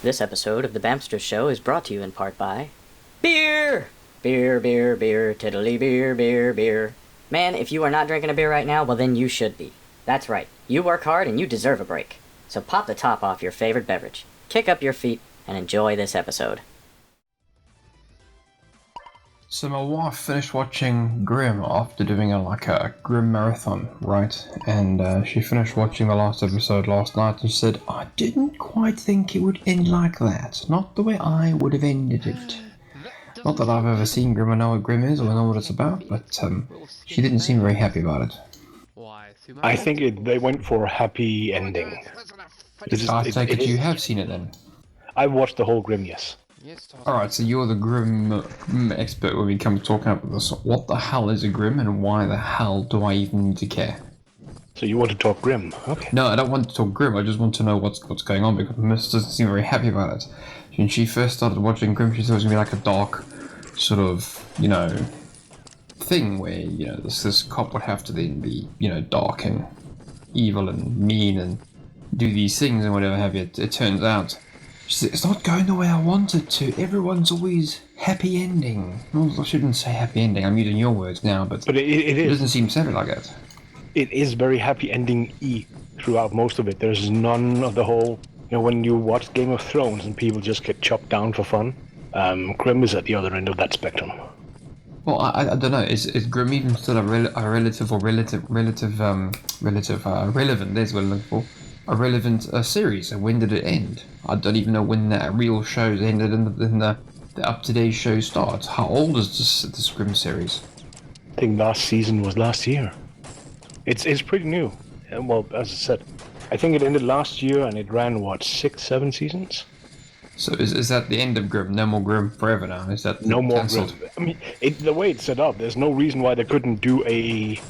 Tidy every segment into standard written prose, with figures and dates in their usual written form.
This episode of The Bamster Show is brought to you in part by beer! Beer, beer, beer, tiddly beer, beer, beer. Man, if you are not drinking a beer right now, well then you should be. That's right, you work hard and you deserve a break. So pop the top off your favorite beverage, kick up your feet, and enjoy this episode. So my wife finished watching Grimm after doing a Grimm marathon, right? And she finished watching the last episode last night and she said, I didn't quite think it would end like that. Not the way I would have ended it. Not that I've ever seen Grimm or know what Grimm is or know what it's about, but she didn't seem very happy about it. I think they went for a happy ending. I take it you have seen it then? I watched the whole Grimm, yes. Alright, so you're the Grimm expert when we come to talking about this. What the hell is a Grimm and why the hell do I even need to care? So you want to talk Grimm? Okay. No, I don't want to talk Grimm, I just want to know what's going on because Miss doesn't seem very happy about it. When she first started watching Grimm, she thought it was going to be like a dark sort of, thing where, this cop would have to then be, dark and evil and mean and do these things and whatever have you. It turns out she said, it's not going the way I wanted to. Everyone's always happy ending. Well, I shouldn't say happy ending. I'm using your words now, but it is. It doesn't seem to say it like that. It is very happy ending-y throughout most of it. There's none of the whole, when you watch Game of Thrones and people just get chopped down for fun. Grimm is at the other end of that spectrum. Well, I don't know. Is Grimm even still a relevant? There's what I'm looking for. A relevant series, and when did it end? I don't even know when that real show ended and the up-to-date show starts. How old is this Grimm series? I think last season was last year. It's pretty new. Well, as I said, I think it ended last year and it ran, 6, 7 seasons? So is that the end of Grimm? No more Grimm forever now? Is that no more cancelled? Grimm? I mean, the way it's set up, there's no reason why they couldn't do a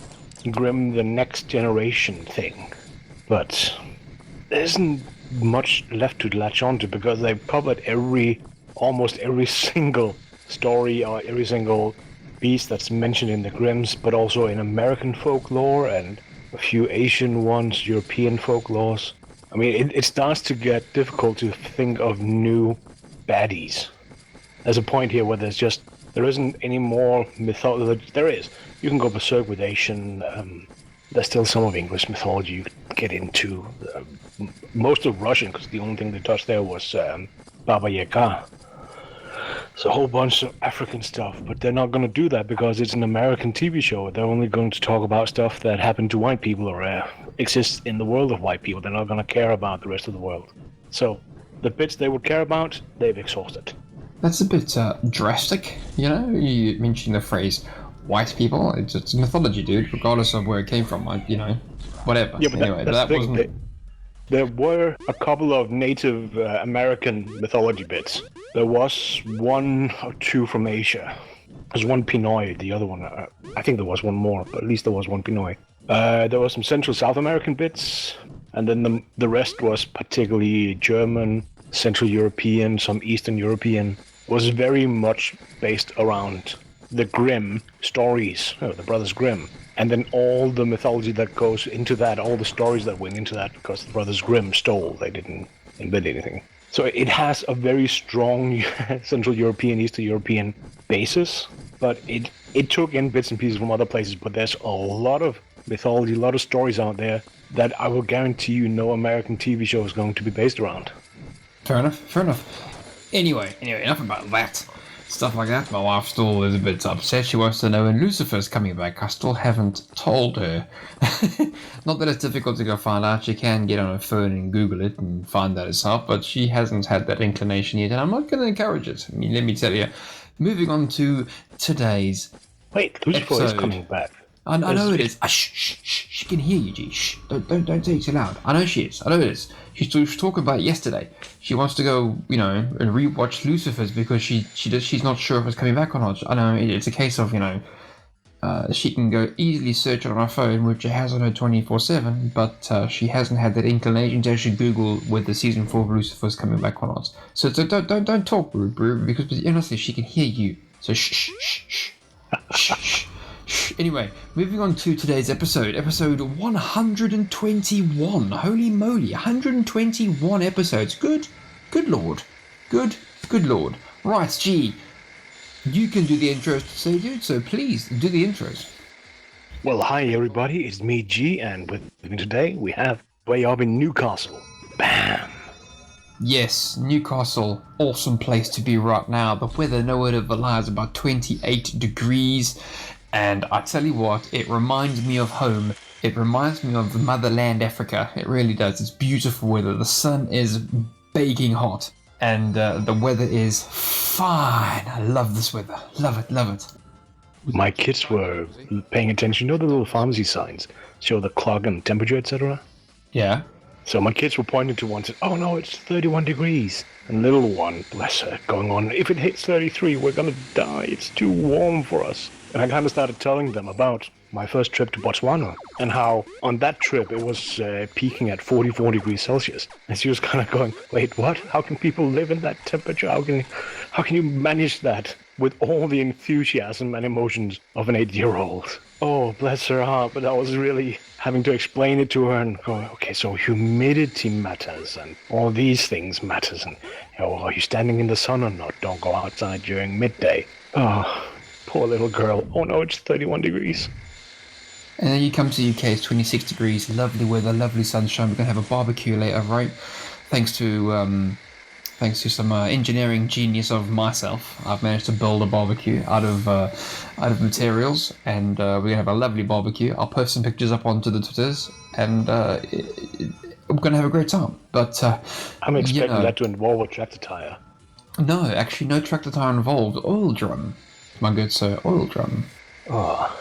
Grimm the Next Generation thing. But there isn't much left to latch onto because they've covered almost every single story or every single beast that's mentioned in the Grimms, but also in American folklore and a few Asian ones, European folklores. I mean, it starts to get difficult to think of new baddies. There's a point here where there isn't any more mythology. There is. You can go berserk with Asian. There's still some of English mythology you could get into. Most of Russian, because the only thing they touched there was Baba Yaga. It's a whole bunch of African stuff, but they're not going to do that because it's an American TV show. They're only going to talk about stuff that happened to white people or exists in the world of white people. They're not going to care about the rest of the world. So the bits they would care about, they've exhausted. That's a bit drastic, You mentioned the phrase white people. It's mythology, dude, regardless of where it came from, whatever. Yeah, but anyway, that wasn't... There were a couple of Native American mythology bits. There was one or two from Asia. There's one Pinoy, the other one, I think there was one more, but at least there was one Pinoy. There was some Central South American bits, and then the rest was particularly German, Central European, some Eastern European. It was very much based around the Grimm stories, the Brothers Grimm. And then all the mythology that goes into that, all the stories that went into that, because the Brothers Grimm stole, they didn't invent anything. So it has a very strong Central European, Eastern European basis, but it took in bits and pieces from other places, but there's a lot of mythology, a lot of stories out there that I will guarantee you no American TV show is going to be based around. Fair enough. Anyway, enough about that. Stuff like that. My wife still is a bit upset. She wants to know when Lucifer's coming back. I still haven't told her. Not that it's difficult to go find out. She can get on her phone and Google it and find that herself, but she hasn't had that inclination yet, and I'm not going to encourage it. I mean, let me tell you. Moving on to today's Lucifer is coming back. I know it is. Shh. She can hear you, G. Shh. Don't say it too loud. I know she is. I know it is. She was talking about it yesterday. She wants to go, and rewatch Lucifer's because she's not sure if it's coming back or not. I know it's a case of, she can go easily search it on her phone, which she has on her 24/7, but she hasn't had that inclination to actually Google whether season 4 of Lucifer's coming back or not. So don't talk, Brew, because honestly, she can hear you. So shh. Anyway, moving on to today's episode 121. Holy moly, 121 episodes. Good Good lord. Good lord. Right, G. You can do the intros today, dude, so please do the intros. Well, hi everybody, it's me G, and with me today we have way up in Newcastle. Bam! Yes, Newcastle, awesome place to be right now. The weather nowhere to lies about 28 degrees, and I tell you what, it reminds me of home. It reminds me of the motherland Africa. It really does. It's beautiful weather. The sun is baking hot, and the weather is fine. I love this weather. Love it, love it. My kids were paying attention. You know the little pharmacy signs show the clock and temperature, etc.? Yeah. So my kids were pointing to one and said, "Oh no, it's 31 degrees." And little one, bless her, going on, "If it hits 33, we're gonna die. It's too warm for us." And I kind of started telling them about my first trip to Botswana and how on that trip it was peaking at 44 degrees Celsius. And she was kind of going, "Wait, what? How can people live in that temperature? How can you manage that with all the enthusiasm and emotions of an 8-year-old?" Oh, bless her heart, but I was really having to explain it to her and go, okay, so humidity matters and all these things matters, and are you standing in the sun or not? Don't go outside during midday. Oh, poor little girl. Oh no, it's 31 degrees. And then you come to the UK, it's 26 degrees, lovely weather, lovely sunshine. We're going to have a barbecue later, right? Thanks to some engineering genius of myself, I've managed to build a barbecue out of materials, and we're going to have a lovely barbecue. I'll post some pictures up onto the Twitters, and we're going to have a great time. But I'm expecting that to involve a tractor tire. No, actually, no tractor tire involved. Oil drum, my good sir, oil drum. Oh,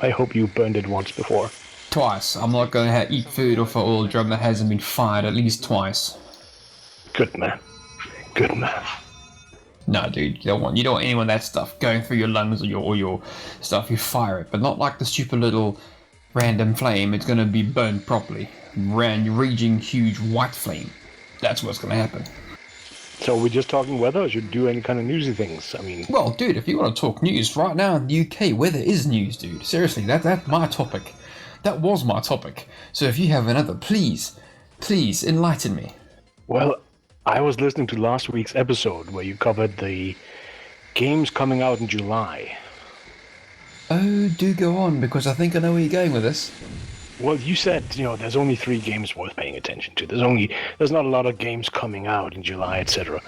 I hope you burned it once before. Twice. I'm not going to eat food off an oil drum that hasn't been fired at least twice. Good man. Good man. No, dude, you don't want any of that stuff going through your lungs or your stuff. You fire it, but not like the stupid little random flame. It's going to be burned properly. Raging huge white flame. That's what's going to happen. So we're just talking weather, or should do any kind of newsy things? I mean... Well, dude, if you want to talk news, right now in the UK, weather is news, dude. Seriously, that's my topic. That was my topic. So if you have another, please enlighten me. Well, I was listening to last week's episode where you covered the games coming out in July. Oh, do go on, because I think I know where you're going with this. Well, you said, there's only 3 games worth paying attention to. There's not a lot of games coming out in July, etc.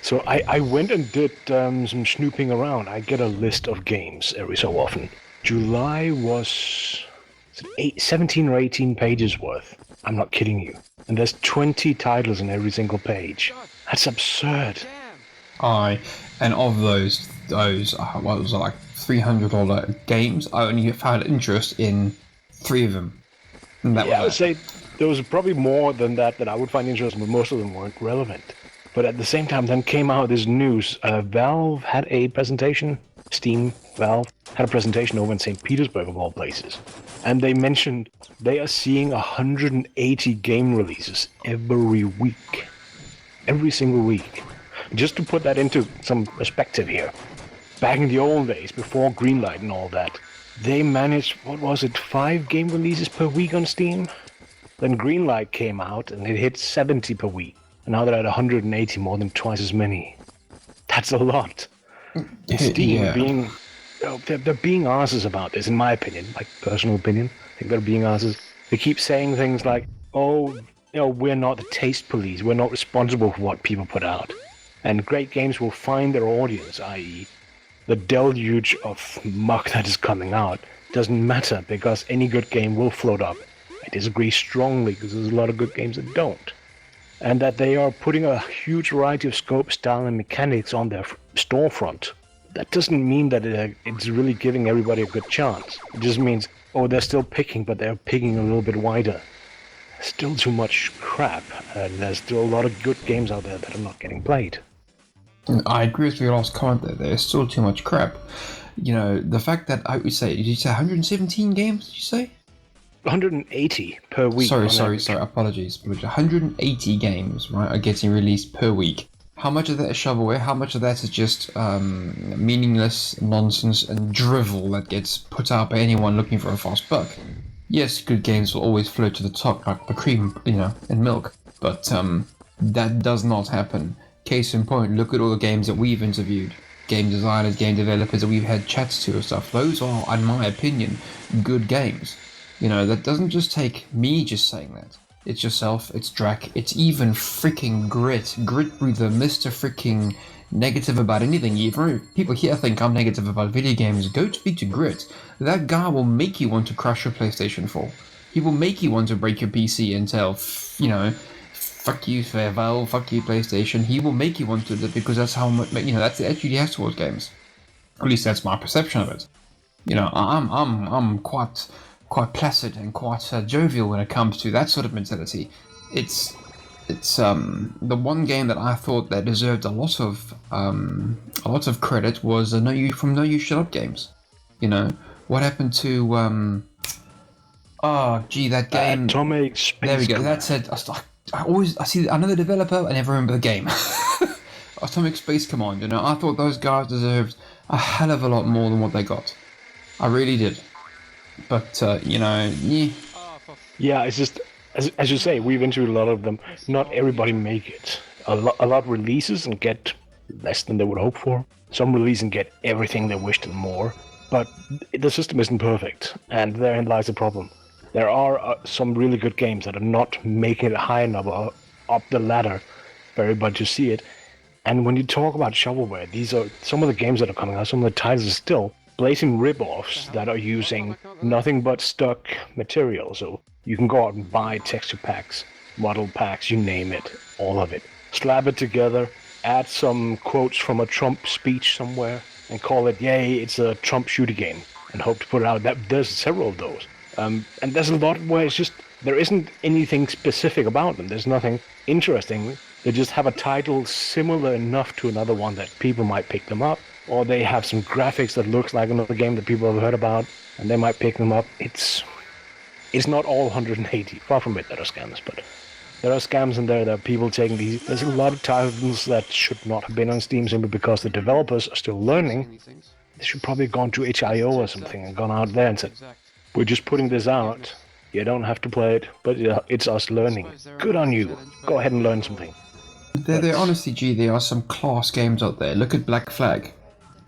So I went and did some snooping around. I get a list of games every so often. July was 17 or 18 pages worth. I'm not kidding you. And there's 20 titles in every single page. That's absurd. And of those what was it, like $300 games, I only found interest in 3 of them. And that I would say there was probably more than that I would find interesting, but most of them weren't relevant. But at the same time, then came out this news. Valve had a presentation. Valve had a presentation over in St. Petersburg, of all places. And they mentioned they are seeing 180 game releases every week. Every single week. Just to put that into some perspective here. Back in the old days, before Greenlight and all that, they managed, 5 game releases per week on Steam? Then Greenlight came out and it hit 70 per week. And now they're at 180, more than twice as many. That's a lot. Steam they're being asses about this, in my opinion, my personal opinion. I think they're being asses. They keep saying things like, we're not the taste police. We're not responsible for what people put out. And great games will find their audience, i.e. the deluge of muck that is coming out doesn't matter because any good game will float up. I disagree strongly because there's a lot of good games that don't. And that they are putting a huge variety of scope, style, and mechanics on their storefront. That doesn't mean that it's really giving everybody a good chance. It just means, they're still picking, but they're picking a little bit wider. Still too much crap, and there's still a lot of good games out there that are not getting played. I agree with your last comment there. There's still too much crap. The fact that I would say, did you say 117 games, did you say? 180 per week. Sorry, apologies. 180 games, right, are getting released per week. How much of that is shovelware? How much of that is just meaningless nonsense and drivel that gets put out by anyone looking for a fast buck? Yes, good games will always float to the top like the cream, in milk. But That does not happen. Case in point, look at all the games that we've interviewed. Game designers, game developers that we've had chats to and stuff. Those are, in my opinion, good games. You know, that doesn't just take me just saying that. It's yourself, it's Drac, it's even freaking Grit. Grit Breather, Mr. freaking negative about anything. People here think I'm negative about video games. Go speak to Grit. That guy will make you want to crush your PlayStation 4. He will make you want to break your PC and tell, you know, fuck you, Valve, fuck you, PlayStation. He will make you want to do it because that's how much, you know, that's the attitude he has towards games. At least that's my perception of it. You know, I'm quite placid and quite jovial when it comes to that sort of mentality. It's the one game that I thought that deserved a lot of credit was No You Shut Up Games. You know, what happened to that game. Atomic Space There we go. Command. That's it. I know the developer. I never remember the game. Atomic Space Command. You know, I thought those guys deserved a hell of a lot more than what they got. I really did. But you know, yeah. Yeah, it's just as you say, we've interviewed a lot of them. Not everybody make it. A lot releases and get less than they would hope for. Some release and get everything they wished and more. But the system isn't perfect, and therein lies the problem. There are some really good games that are not making it high enough up the ladder for everybody to see it. And when you talk about shovelware, these are some of the games that are coming out. Some of the titles are still blazing rip-offs that are using nothing but stock material. So you can go out and buy texture packs, model packs, you name it, all of it. Slap it together, add some quotes from a Trump speech somewhere, and call it, yay, it's a Trump shooter game, and hope to put it out. There's several of those. And there's a lot where it's just, there isn't anything specific about them. There's nothing interesting. They just have a title similar enough to another one that people might pick them up, or they have some graphics that looks like another game that people have heard about, and they might pick them up. It's not all 180. Far from it, there are scams, but there are scams in there that are people taking these. There's a lot of titles that should not have been on Steam simply because the developers are still learning. They should probably have gone to HIO or something and gone out there and said, we're just putting this out. You don't have to play it, but it's us learning. Good on you. Go ahead and learn something. There honestly, there are some class games out there. Look at Black Flag.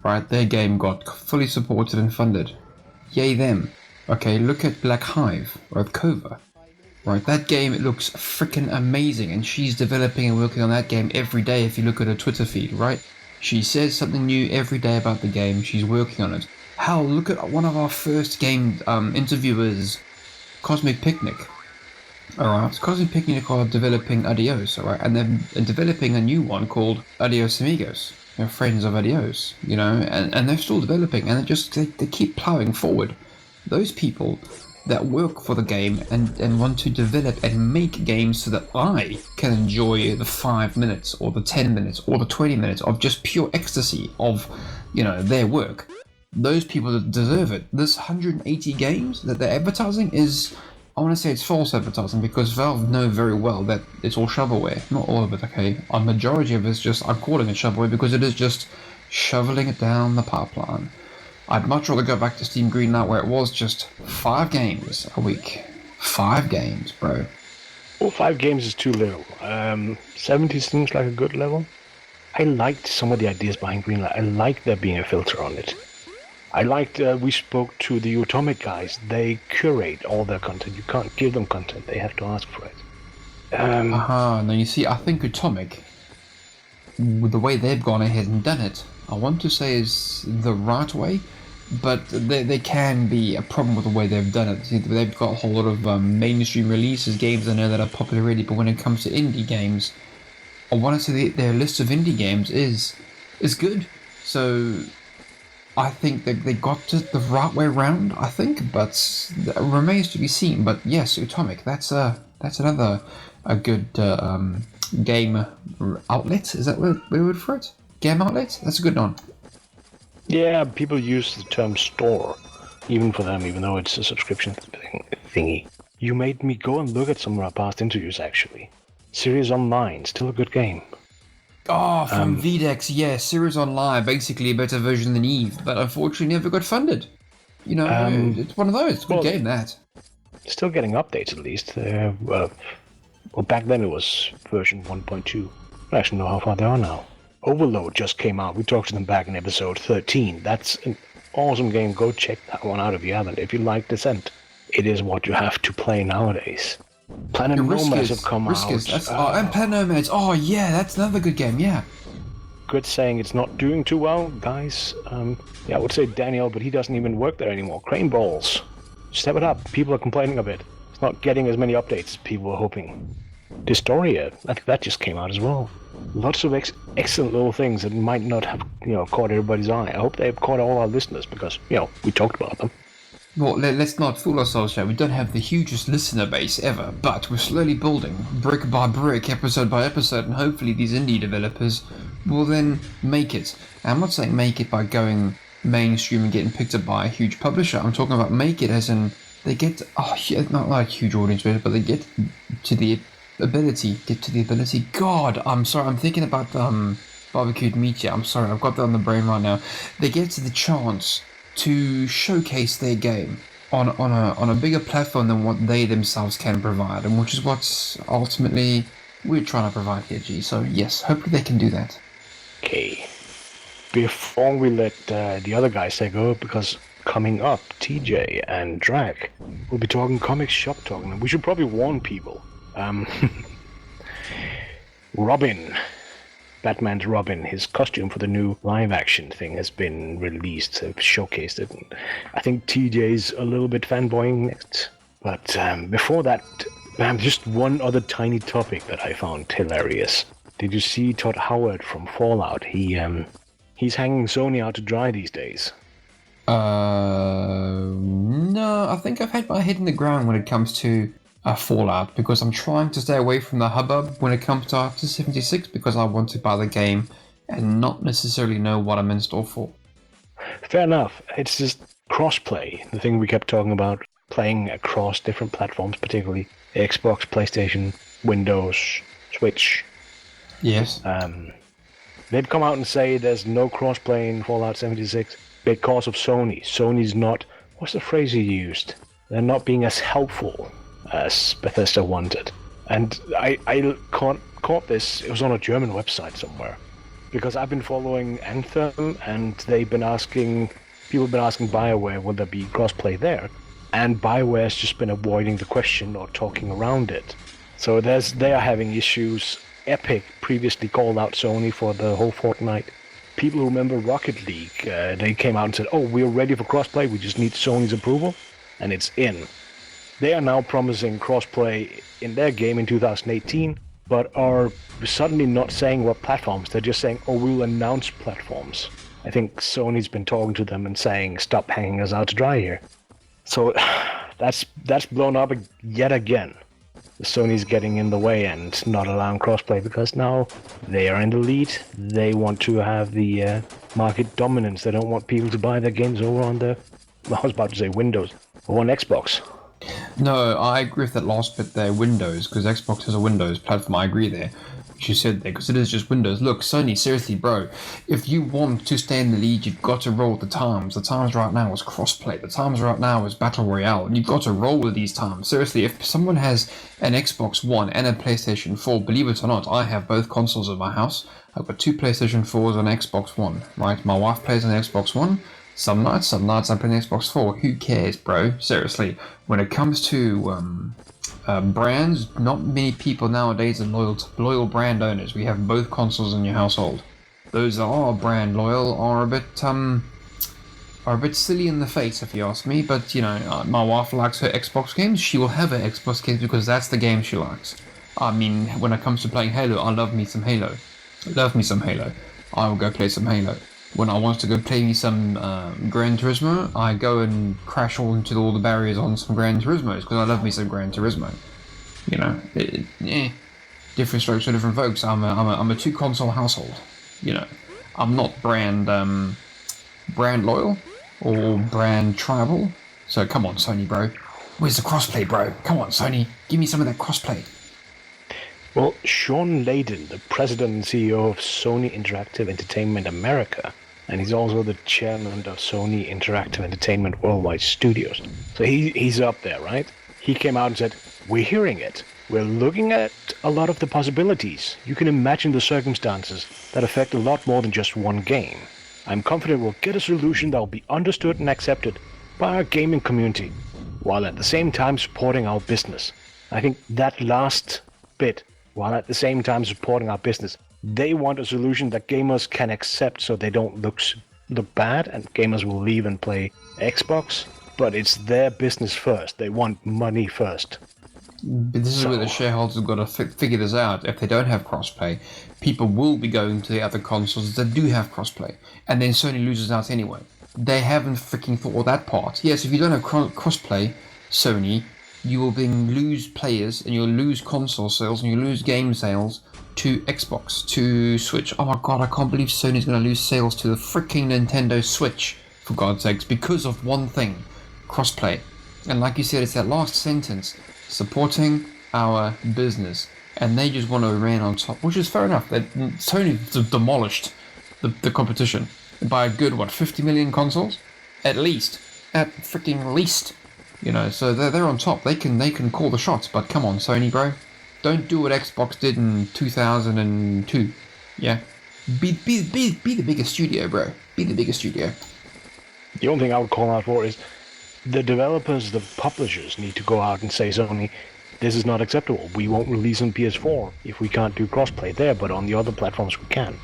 Right, their game got fully supported and funded. Yay them. Okay, look at Black Hive, or Cova. Right, that game, it looks freaking amazing, and she's developing and working on that game every day if you look at her Twitter feed, right? She says something new every day about the game, she's working on it. Hell, look at one of our first game interviewers, Cosmic Picnic. Alright, Cosmic Picnic are developing Adios, alright, and they're developing a new one called Adios Amigos. They're friends of Adios, you know, and they're still developing, and they keep plowing forward. Those people that work for the game and want to develop and make games so that I can enjoy the 5 minutes or the 10 minutes or the 20 minutes of just pure ecstasy of, you know, their work. Those people deserve it. This 180 games that they're advertising is, I want to say it's false advertising, because Valve know very well that it's all shovelware. Not all of it, okay? A majority of it's just, I'm calling it shovelware because it is just shoveling it down the pipeline. I'd much rather go back to Steam Greenlight where it was just 5 games a week. 5 games, bro. Well, 5 games is too little. 70 seems like a good level. I liked some of the ideas behind Greenlight. I like there being a filter on it. I liked, we spoke to the Atomic guys. They curate all their content. You can't give them content. They have to ask for it. Now you see, I think Atomic, with the way they've gone ahead and done it, I want to say is the right way, but there can be a problem with the way they've done it. See, they've got a whole lot of mainstream releases, games I know that are popular already, but when it comes to indie games, I want to say their list of indie games is good. So I think that they got it the right way around, I think, but it remains to be seen. But yes, Atomic, that's another a good game outlet. Is that what we would for it? Game outlet? That's a good one. Yeah, people use the term store, even for them, even though it's a subscription thingy. You made me go and look at some of our past interviews, actually. Series Online, still a good game. Oh, from VDEX, yeah, Series Online, basically a better version than Eve, but unfortunately never got funded. You know, it's one of those. It's a good game, that. Still getting updates, at least. Well, back then it was version 1.2. I actually know how far they are now. Overload just came out. We talked to them back in episode 13. That's an awesome game. Go check that one out if you haven't. If you like Descent, it is what you have to play nowadays. Planet Nomads have come out. And Planet Nomads. Oh, yeah, that's another good game, yeah. Good saying it's not doing too well, guys. I would say Daniel, but he doesn't even work there anymore. Crane Balls. Step it up. People are complaining of it. It's not getting as many updates as people were hoping. Dystoria, I think that just came out as well. Lots of excellent little things that might not have, caught everybody's eye. I hope they've caught all our listeners because, we talked about them. Well, let's not fool ourselves here. We don't have the hugest listener base ever, but we're slowly building, brick by brick, episode by episode, and hopefully these indie developers will then make it. And I'm not saying make it by going mainstream and getting picked up by a huge publisher. I'm talking about make it as in they get, not like a huge audience, but they get to the ability. God, I'm sorry, I'm thinking about barbecued meat. Yeah, I'm sorry, I've got that on the brain right now. They get to the chance to showcase their game on a bigger platform than what they themselves can provide, and which is what ultimately we're trying to provide here, G. So yes, hopefully they can do that. Okay. Before we let the other guys take over, because coming up, TJ and Drac will be talking comic shop talking, and we should probably warn people. Robin. Batman's Robin, his costume for the new live action thing has been released, showcased it. And I think TJ's a little bit fanboying next. But before that, just one other tiny topic that I found hilarious. Did you see Todd Howard from Fallout? He's hanging Sony out to dry these days. No, I think I've had my head in the ground when it comes to Fallout, because I'm trying to stay away from the hubbub when it comes to After 76, because I want to buy the game and not necessarily know what I'm in store for. Fair enough. It's just crossplay, the thing we kept talking about, playing across different platforms, particularly Xbox, PlayStation, Windows, Switch. Yes. They've come out and say there's no crossplay in Fallout 76 because of Sony. Sony's not, what's the phrase you used? They're not being as helpful as Bethesda wanted. And I caught this, it was on a German website somewhere, because I've been following Anthem, and people have been asking BioWare, will there be crossplay there? And BioWare has just been avoiding the question or talking around it. So they are having issues. Epic previously called out Sony for the whole Fortnite. People who remember Rocket League, they came out and said, we're ready for crossplay, we just need Sony's approval, and it's in. They are now promising crossplay in their game in 2018, but are suddenly not saying what platforms. They're just saying, we'll announce platforms. I think Sony's been talking to them and saying, stop hanging us out to dry here. So that's blown up yet again. Sony's getting in the way and not allowing crossplay because now they are in the lead. They want to have the market dominance. They don't want people to buy their games over on I was about to say Windows, or on Xbox. No, I agree with that last bit there, Windows, because Xbox has a Windows platform. I agree there, which you said there, because it is just Windows. Look, Sony, seriously, bro, if you want to stay in the lead, you've got to roll with the times. The times right now is crossplay. The times right now is Battle Royale, and you've got to roll with these times. Seriously, if someone has an Xbox One and a PlayStation 4, believe it or not, I have both consoles in my house. I've got two PlayStation 4s and an Xbox One, right? My wife plays on the Xbox One. Some nights I play on the Xbox 4. Who cares, bro? Seriously. When it comes to brands, not many people nowadays are loyal brand owners. We have both consoles in your household. Those that are brand loyal are a bit silly in the face, if you ask me. But my wife likes her Xbox games. She will have her Xbox games because that's the game she likes. I mean, when it comes to playing Halo, I love me some Halo. I will go play some Halo. When I want to go play me some Gran Turismo, I go and crash into all the barriers on some Gran Turismos because I love me some Gran Turismo. Different strokes for different folks. I'm a two console household. I'm not brand loyal or brand tribal. So come on, Sony, bro. Where's the crossplay, bro? Come on, Sony, give me some of that crossplay. Well, Sean Layden, the president and CEO of Sony Interactive Entertainment America, and he's also the chairman of Sony Interactive Entertainment Worldwide Studios. So he's up there, right? He came out and said, We're hearing it. We're looking at a lot of the possibilities. You can imagine the circumstances that affect a lot more than just one game. I'm confident we'll get a solution that will be understood and accepted by our gaming community, while at the same time supporting our business. I think that last bit, while at the same time supporting our business, they want a solution that gamers can accept so they don't look bad and gamers will leave and play Xbox, but it's their business first. They want money first. But this is where the shareholders have got to figure this out. If they don't have crossplay, people will be going to the other consoles that do have crossplay, and then Sony loses out anyway. They haven't freaking thought of that part. Yes, if you don't have crossplay, Sony, you will then lose players, and you'll lose console sales, and you'll lose game sales to Xbox, to Switch. Oh my god, I can't believe Sony's going to lose sales to the freaking Nintendo Switch, for God's sakes, because of one thing, crossplay. And like you said, it's that last sentence, supporting our business, and they just want to remain on top, which is fair enough. Sony demolished the competition by a good 50 million consoles, at freaking least, So they're on top. They can call the shots. But come on, Sony, bro, don't do what Xbox did in 2002. Yeah, be the biggest studio, bro. Be the biggest studio. The only thing I would call out for is the developers, the publishers need to go out and say, Sony, this is not acceptable. We won't release on PS4 if we can't do crossplay there, but on the other platforms we can.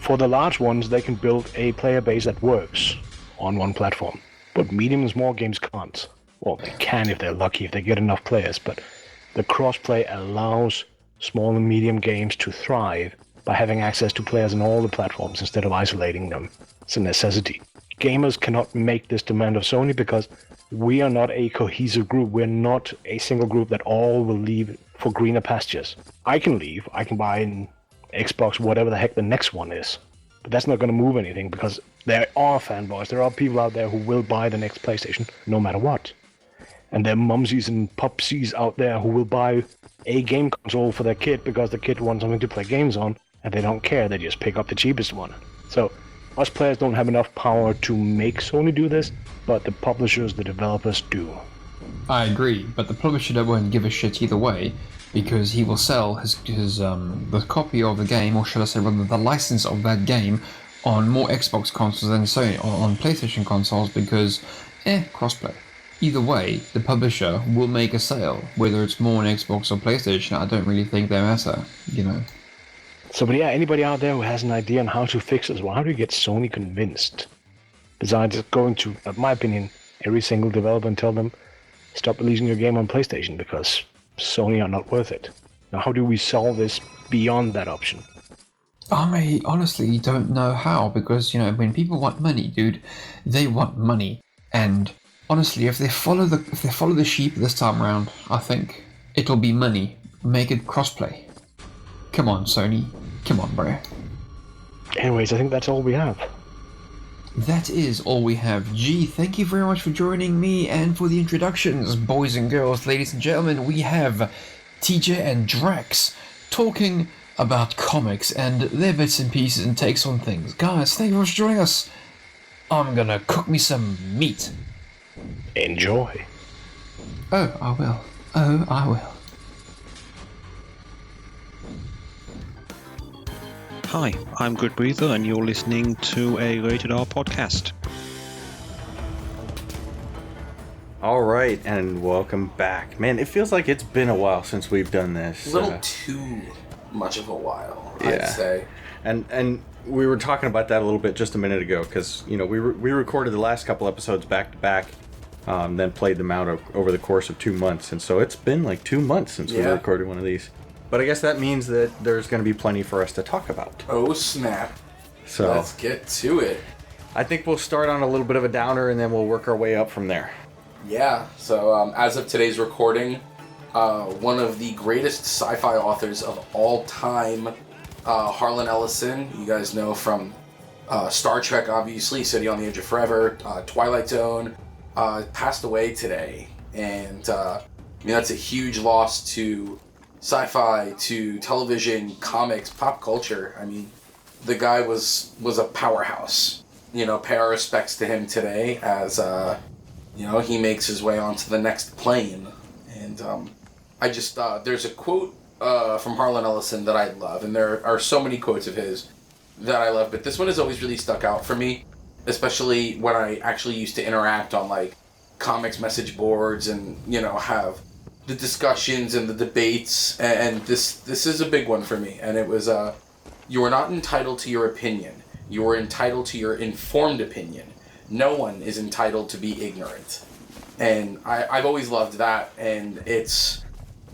For the large ones, they can build a player base that works on one platform, but medium and small games can't. Well, they can if they're lucky, if they get enough players, but the crossplay allows small and medium games to thrive by having access to players on all the platforms instead of isolating them. It's a necessity. Gamers cannot make this demand of Sony because we are not a cohesive group. We're not a single group that all will leave for greener pastures. I can leave. I can buy an Xbox, whatever the heck the next one is. But that's not going to move anything because there are fanboys. There are people out there who will buy the next PlayStation no matter what. And there are mumsies and pupsies out there who will buy a game console for their kid because the kid wants something to play games on, and they don't care. They just pick up the cheapest one. So us players don't have enough power to make Sony do this, but the publishers, the developers do. I agree, but the publisher won't give a shit either way, because he will sell the copy of the game, or should I say rather the license of that game, on more Xbox consoles than Sony, on PlayStation consoles, because, crossplay. Either way, the publisher will make a sale, whether it's more on Xbox or PlayStation. I don't really think they matter, So, but yeah, anybody out there who has an idea on how to fix this, well, how do you get Sony convinced? Besides going to, in my opinion, every single developer and tell them, stop releasing your game on PlayStation because Sony are not worth it. Now, how do we solve this beyond that option? I honestly don't know how, because, when people want money, dude, they want money. And honestly, if they follow the sheep this time around, I think it'll be money. Make it crossplay. Come on, Sony. Come on, bro. Anyways, I think that's all we have. That is all we have. G, thank you very much for joining me and for the introductions. Boys and girls, ladies and gentlemen, we have TJ and Drac talking about comics and their bits and pieces and takes on things. Guys, thank you very much for joining us. I'm gonna cook me some meat. Enjoy. Oh, I will. Oh, I will. Hi, I'm Good Breather, and you're listening to a Rated R podcast. All right, and welcome back. Man, it feels like it's been a while since we've done this. A little too much of a while, I'd say. And we were talking about that a little bit just a minute ago, because, we recorded the last couple episodes back to back, then played them out over the course of 2 months, and so it's been like 2 months since we recorded one of these. But I guess that means that there's going to be plenty for us to talk about. Oh, snap. So let's get to it. I think we'll start on a little bit of a downer, and then we'll work our way up from there. Yeah, so as of today's recording, one of the greatest sci-fi authors of all time, Harlen Ellison, you guys know from Star Trek, obviously, City on the Edge of Forever, Twilight Zone, passed away today. And that's a huge loss to sci-fi, to television, comics, pop culture. The guy was a powerhouse. Pay our respects to him today as, he makes his way onto the next plane. And I just there's a quote from Harlen Ellison that I love, and there are so many quotes of his that I love, but this one has always really stuck out for me, especially when I actually used to interact on like comics message boards and have the discussions and the debates, and this is a big one for me, and it was you are not entitled to your opinion. You are entitled to your informed opinion. No one is entitled to be ignorant. And I've always loved that, and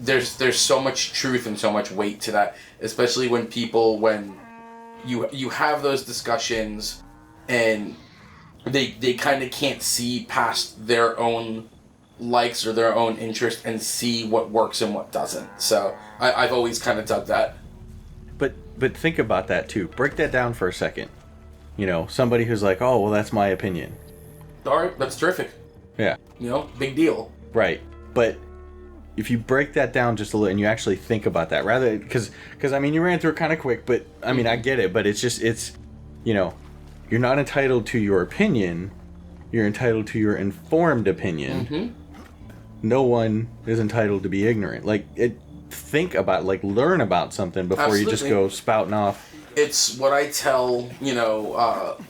there's so much truth and so much weight to that, especially when you have those discussions and they kind of can't see past their own likes or their own interest and see what works and what doesn't. So I've always kind of dug that. But think about that too. Break that down for a second. Somebody who's like, oh, well, that's my opinion. All right, that's terrific. Yeah. Big deal. Right. But if you break that down just a little and you actually think about that, rather, because I mean, you ran through it kind of quick, but I mean, I get it, but it's you're not entitled to your opinion. You're entitled to your informed opinion. Mm-hmm. No one is entitled to be ignorant. Think about, learn about something before Absolutely. you just go spouting off. It's what I tell,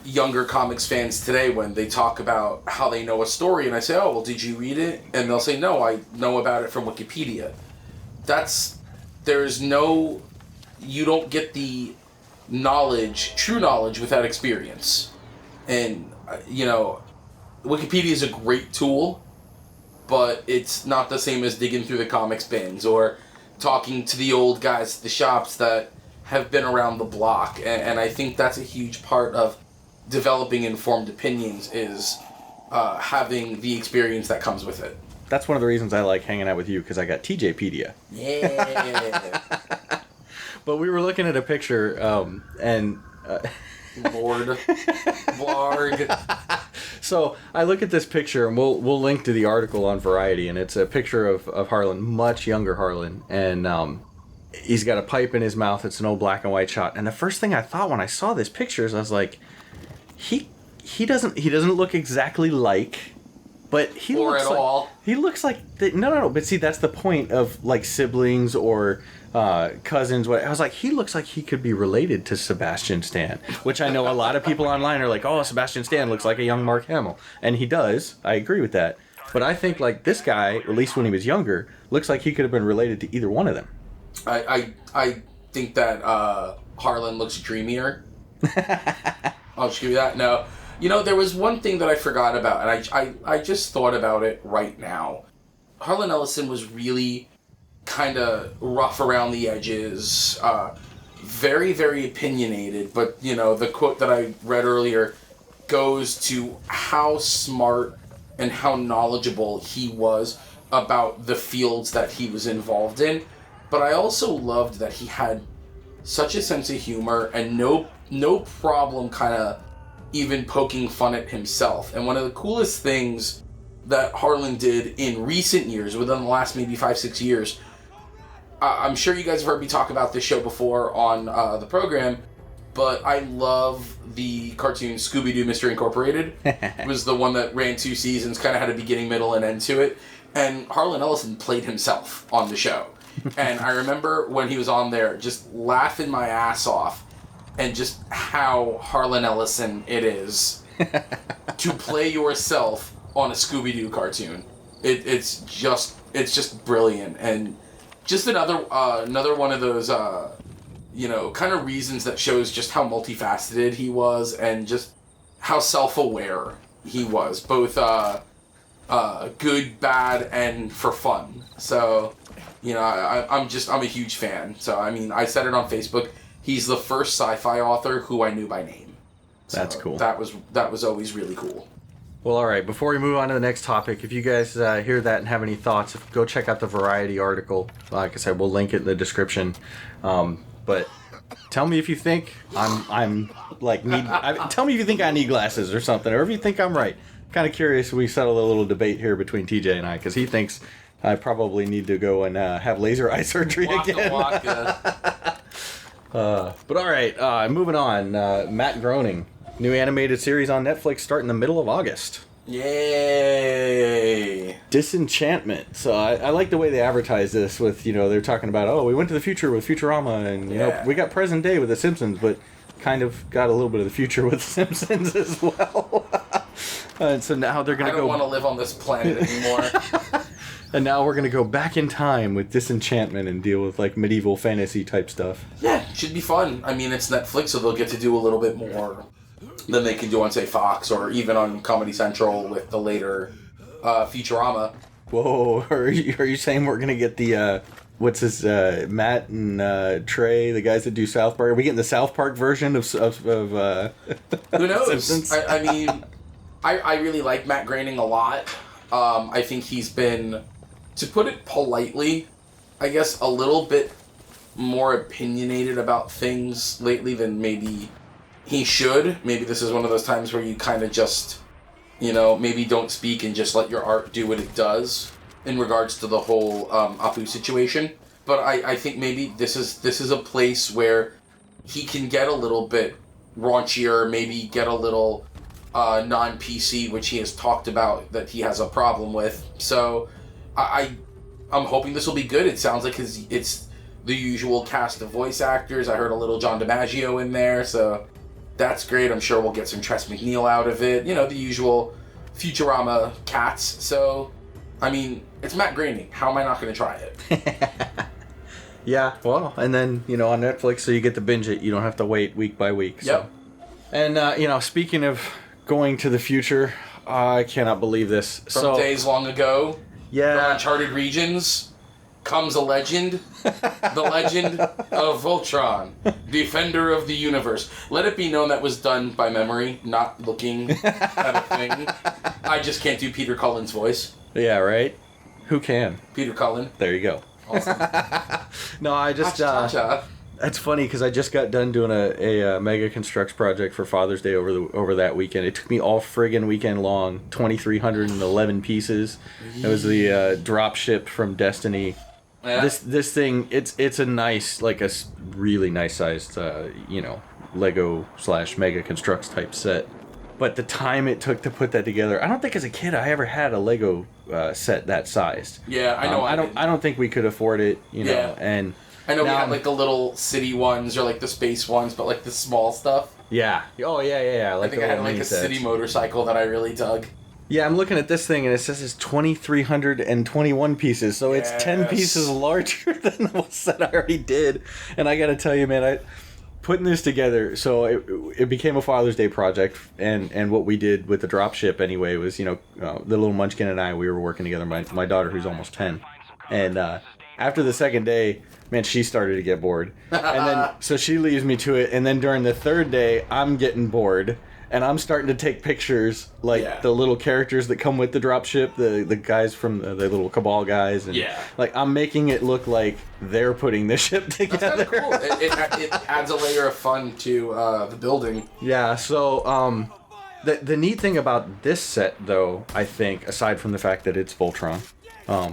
younger comics fans today when they talk about how they know a story, and I say, oh, well, did you read it? And they'll say, no, I know about it from Wikipedia. You don't get the true knowledge without experience. And, Wikipedia is a great tool, but it's not the same as digging through the comics bins or talking to the old guys at the shops that have been around the block. And I think that's a huge part of developing informed opinions is having the experience that comes with it. That's one of the reasons I like hanging out with you, because I got TJpedia. Yeah. But we were looking at a picture, and... Lord. Blarg. So I look at this picture, and we'll link to the article on Variety, and it's a picture of Harlen, much younger Harlen, and he's got a pipe in his mouth. It's an old black and white shot. And the first thing I thought when I saw this picture is I was like, he doesn't look exactly like, but he or looks at like, all. He looks like no. But see, that's the point of siblings or cousins. What I was like, he looks like he could be related to Sebastian Stan, which I know a lot of people online are like, oh, Sebastian Stan looks like a young Mark Hamill, and he does. I agree with that. But I think this guy, at least when he was younger, looks like he could have been related to either one of them. I think that Harlen looks dreamier. I'll just give you that. No. There was one thing that I forgot about, and I just thought about it right now. Harlen Ellison was really kind of rough around the edges, very, very opinionated, but, the quote that I read earlier goes to how smart and how knowledgeable he was about the fields that he was involved in. But I also loved that he had such a sense of humor and no problem kind of even poking fun at himself. And one of the coolest things that Harlen did in recent years, within the last maybe 5-6 years, I'm sure you guys have heard me talk about this show before on the program, but I love the cartoon Scooby-Doo Mystery Incorporated. It was the one that ran 2 seasons, kind of had a beginning, middle, and end to it. And Harlen Ellison played himself on the show. And I remember when he was on there just laughing my ass off, and just how Harlen Ellison it is to play yourself on a Scooby-Doo cartoon. It's just brilliant, and just another one of those kind of reasons that shows just how multifaceted he was and just how self-aware he was, both good, bad, and for fun. So, I'm a huge fan. So, I mean, I said it on Facebook. He's the first sci-fi author who I knew by name. So that's cool. That was always really cool. Well, all right. Before we move on to the next topic, if you guys hear that and have any thoughts, go check out the Variety article. Like I said, we'll link it in the description. But tell me if you think tell me if you think I need glasses or something, or if you think I'm right. Kind of curious. We settled a little debate here between TJ and I, because he thinks I probably need to go and have laser eye surgery again. But all right, moving on. Matt Groening, new animated series on Netflix starting the middle of August. Yay! Disenchantment. So I like the way they advertise this with, they're talking about, we went to the future with Futurama, and, we got present day with The Simpsons, but kind of got a little bit of the future with The Simpsons as well. And so now they're going to go... I don't want to live on this planet anymore. And now we're going to go back in time with Disenchantment and deal with, like, medieval fantasy type stuff. Yeah, should be fun. I mean, it's Netflix, so they'll get to do a little bit more than they can do on, say, Fox, or even on Comedy Central with the later Futurama. Whoa, are you saying we're going to get the, Matt and Trey, the guys that do South Park? Are we getting the South Park version of Who knows? Simpsons? I mean, I really like Matt Groening a lot. I think he's been, to put it politely, I guess a little bit more opinionated about things lately than maybe he should. Maybe this is one of those times where you kind of just, maybe don't speak and just let your art do what it does in regards to the whole Apu situation. But I think maybe this is a place where he can get a little bit raunchier, maybe get a little non-PC, which he has talked about that he has a problem with. So I'm hoping this will be good. It sounds like it's the usual cast of voice actors. I heard a little John DiMaggio in there, so that's great. I'm sure we'll get some Tress MacNeille out of it. The usual Futurama cats. So, I mean, it's Matt Groening. How am I not going to try it? Yeah, well, and then, on Netflix, so you get to binge it. You don't have to wait week by week. So. Yep. And, speaking of going to the future, I cannot believe this. From days long ago, yeah, uncharted regions, comes a legend, the legend of Voltron, defender of the universe. Let it be known that was done by memory, not looking at a thing. I just can't do Peter Cullen's voice. Yeah, right? Who can? Peter Cullen. There you go. Awesome. No, I just... That's funny because I just got done doing a Mega Constructs project for Father's Day over that weekend. It took me all friggin' weekend long, 2,311 pieces. It was the drop ship from Destiny. Yeah. This thing, it's a nice, like a really nice sized, Lego / Mega Constructs type set. But the time it took to put that together, I don't think as a kid I ever had a Lego set that sized. Yeah, I know. I don't think we could afford it, know, and. I know we had like the little city ones or like the space ones, but like the small stuff. Yeah. Oh, yeah. I think I had like a city motorcycle that I really dug. Yeah, I'm looking at this thing and it says it's 2,321 pieces, so it's 10 pieces larger than the set I already did. And I gotta tell you, man, putting this together, so it became a Father's Day project, and what we did with the dropship anyway was, the little munchkin and I, we were working together, my daughter who's almost 10. And after the second day, man, she started to get bored. And then, so she leaves me to it, and then during the third day, I'm getting bored, and I'm starting to take pictures, like the little characters that come with the dropship, the guys from the little Cabal guys, and like I'm making it look like they're putting the ship together. That's kind of cool. It adds a layer of fun to the building. Yeah, so the neat thing about this set, though, I think, aside from the fact that it's Voltron,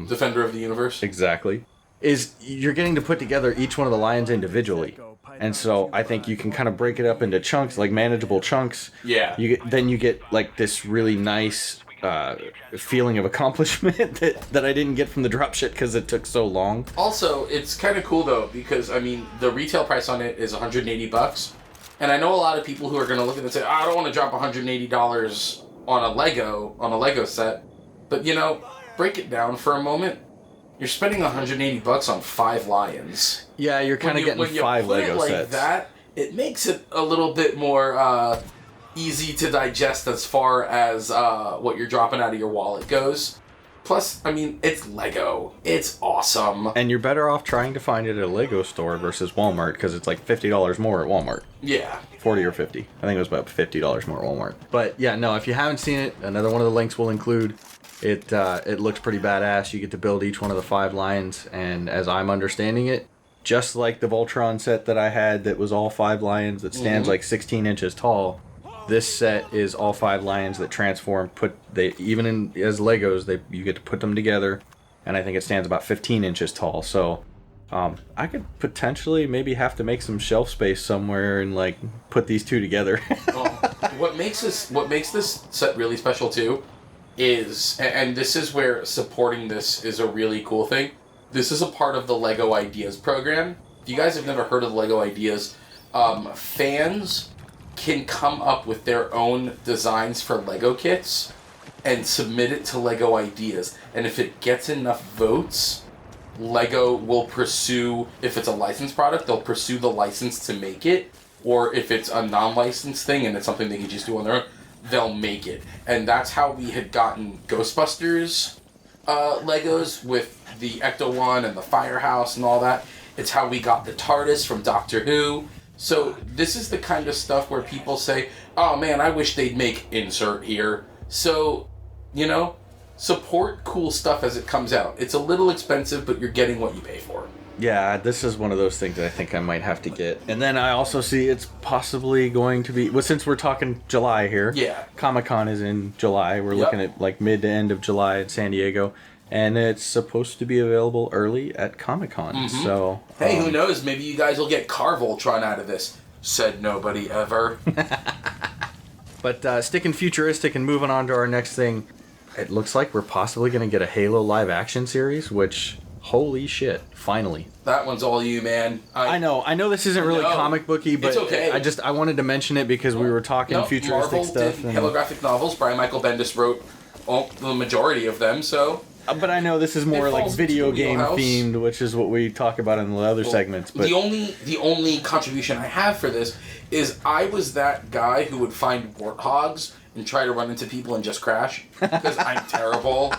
Defender of the Universe. Exactly. Is you're getting to put together each one of the lions individually. And so I think you can kind of break it up into chunks, like manageable chunks. Yeah. Then you get like this really nice feeling of accomplishment that I didn't get from the dropship because it took so long. Also, it's kind of cool though, because I mean the retail price on it is $180. And I know a lot of people who are going to look at it and say, I don't want to drop $180 on a Lego set. But break it down for a moment. You're spending $180 on 5 lions. Yeah, you're kind of getting 5 Lego like sets. That, it makes it a little bit more easy to digest as far as what you're dropping out of your wallet goes. Plus, I mean, it's Lego. It's awesome. And you're better off trying to find it at a Lego store versus Walmart because it's like $50 more at Walmart. Yeah. 40 or 50. I think it was about $50 more at Walmart. But yeah, no, if you haven't seen it, another one of the links we'll include. It looks pretty badass. You get to build each one of the 5 lions, and as I'm understanding it, just like the Voltron set that I had that was all 5 lions that stands like 16 inches tall, this set is all 5 lions that transform. Even as Legos, you get to put them together, and I think it stands about 15 inches tall. So I could potentially maybe have to make some shelf space somewhere and like put these two together. What makes this set really special too is, and this is where supporting this is a really cool thing. This is a part of the Lego Ideas program. If you guys have never heard of Lego Ideas, fans can come up with their own designs for Lego kits and submit it to Lego Ideas. And if it gets enough votes, Lego will pursue, if it's a licensed product, they'll pursue the license to make it. Or if it's a non-licensed thing and it's something they can just do on their own, they'll make it. And that's how we had gotten Ghostbusters Legos with the Ecto-1 and the Firehouse and all that. It's how we got the TARDIS from Doctor Who. So this is the kind of stuff where people say, oh man, I wish they'd make insert here. So, you know, support cool stuff as it comes out. It's a little expensive, but you're getting what you pay for. Yeah, this is one of those things that I think I might have to get. And then I also see it's possibly going to be... Well, since we're talking July here. Yeah. Comic-Con is in July. We're looking at like mid to end of July in San Diego. And it's supposed to be available early at Comic-Con. Mm-hmm. So... Hey, who knows? Maybe you guys will get Car Voltron out of this. Said nobody ever. But sticking futuristic and moving on to our next thing, it looks like we're possibly going to get a Halo live action series, which... Holy shit, finally. That one's all you, man. I know this isn't really comic booky, but it's okay. I wanted to mention it because we were talking futuristic Marvel stuff. Did Halo graphic novels. Brian Michael Bendis wrote the majority of them, so... But I know this is more like video game themed, which is what we talk about in the other segments. But the only contribution I have for this is I was that guy who would find warthogs and try to run into people and just crash because I'm terrible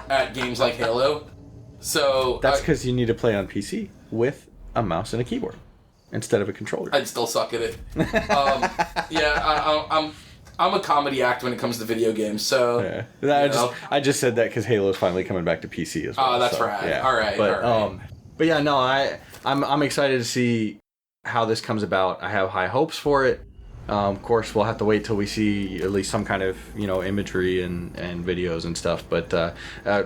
at games like Halo. So that's because you need to play on PC with a mouse and a keyboard instead of a controller. I'd still suck at it. I'm a comedy act when it comes to video games. So I just said that because Halo's finally coming back to PC as well. Oh, that's right. Yeah. All right. But yeah, no, I'm excited to see how this comes about. I have high hopes for it. Of course, we'll have to wait till we see at least some kind of imagery and videos and stuff. But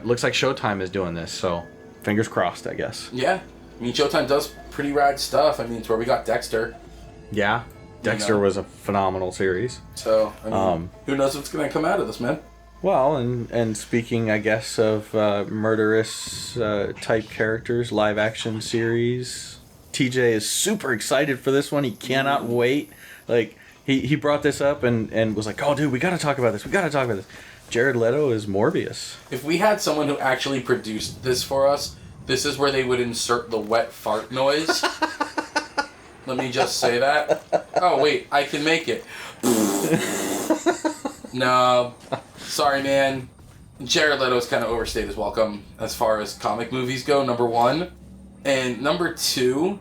looks like Showtime is doing this, so fingers crossed, I guess. Yeah, I mean Showtime does pretty rad stuff. I mean, it's where we got Dexter. Yeah, Dexter was a phenomenal series. So I mean, who knows what's gonna come out of this, man? Well, and speaking, I guess, of murderous type characters, live action series, TJ is super excited for this one. He cannot wait. Like. He brought this up and was like, oh, dude, we got to talk about this. Jared Leto is Morbius. If we had someone who actually produced this for us, this is where they would insert the wet fart noise. Let me just say that. Oh, wait, I can make it. No, sorry, man. Jared Leto's kind of overstayed his welcome as far as comic movies go, number one. And number two,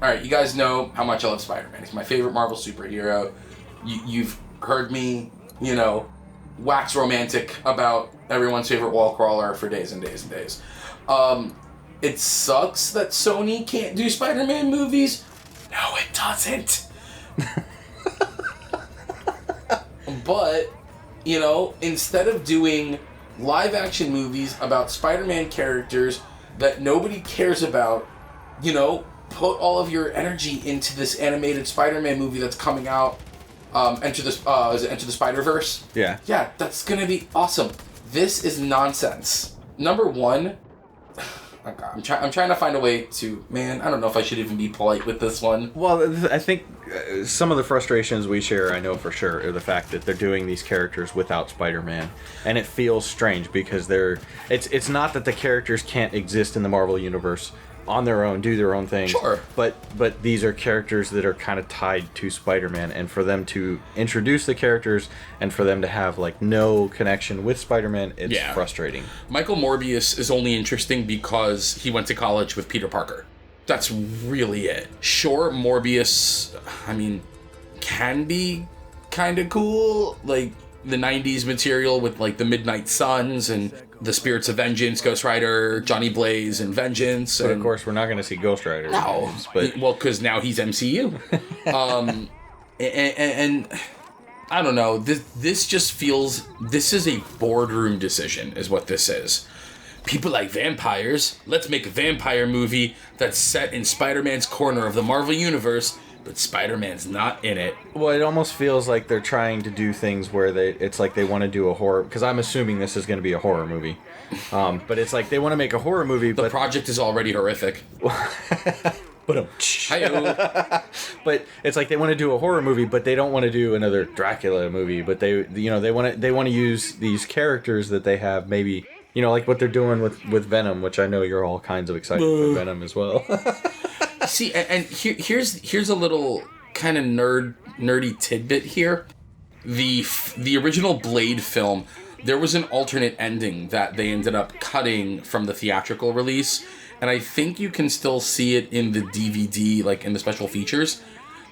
Alright, you guys know how much I love Spider-Man. He's my favorite Marvel superhero. You've heard me, wax romantic about everyone's favorite wall crawler for days and days and days. It sucks that Sony can't do Spider-Man movies. No, it doesn't. But, instead of doing live-action movies about Spider-Man characters that nobody cares about, put all of your energy into this animated Spider-Man movie that's coming out. Is it Enter the Spider-Verse? Yeah. Yeah, that's gonna be awesome. This is nonsense. Number one, I'm trying to find a way to... Man, I don't know if I should even be polite with this one. Well, I think some of the frustrations we share, I know for sure, are the fact that they're doing these characters without Spider-Man. And it feels strange because it's not that the characters can't exist in the Marvel Universe on their own, do their own thing. Sure. But these are characters that are kind of tied to Spider-Man, and for them to introduce the characters and for them to have no connection with Spider-Man, it's frustrating. Michael Morbius is only interesting because he went to college with Peter Parker. That's really it. Sure, Morbius, can be kind of cool, like the 90s material with the Midnight Suns and the Spirits of Vengeance, Ghost Rider, Johnny Blaze, and Vengeance. But of course, we're not going to see Ghost Rider. No, because now he's MCU. and I don't know. This just feels. This is a boardroom decision, is what this is. People like vampires. Let's make a vampire movie that's set in Spider-Man's corner of the Marvel Universe, but Spider-Man's not in it. Well, it almost feels like they're trying to do things where it's like they want to do a horror, because I'm assuming this is going to be a horror movie. But it's like they want to make a horror movie, The project is already horrific. Hi-yo. But it's like they want to do a horror movie, but they don't want to do another Dracula movie. But they want to use these characters that they have, maybe, like what they're doing with Venom, which I know you're all kinds of excited for Venom as well. See, and here's a little kind of nerdy tidbit here. The original Blade film, there was an alternate ending that they ended up cutting from the theatrical release, and I think you can still see it in the DVD, like in the special features.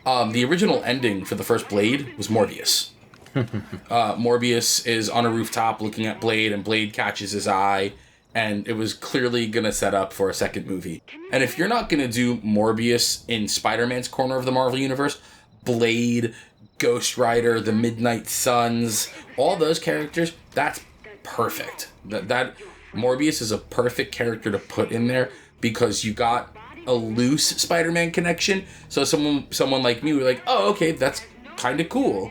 The original ending for the first Blade was Morbius. Morbius is on a rooftop looking at Blade, and Blade catches his eye, and it was clearly going to set up for a second movie. And if you're not going to do Morbius in Spider-Man's corner of the Marvel Universe, Blade, Ghost Rider, the Midnight Suns, all those characters, that's perfect. That Morbius is a perfect character to put in there, because you got a loose Spider-Man connection. So someone like me would be like, oh, okay, that's kind of cool.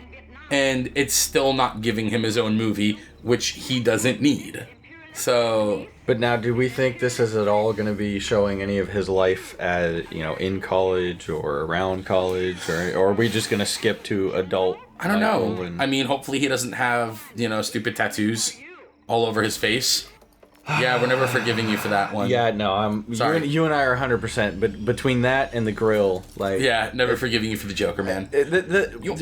And it's still not giving him his own movie, which he doesn't need. So... But now, do we think this is at all going to be showing any of his life as, in college or around college, or are we just going to skip to adult? I don't know. I mean, hopefully he doesn't have, stupid tattoos all over his face. Yeah, we're never forgiving you for that one. Yeah, no, sorry. You and I are 100%, but between that and the grill, like... Yeah, never forgiving you for the Joker, man.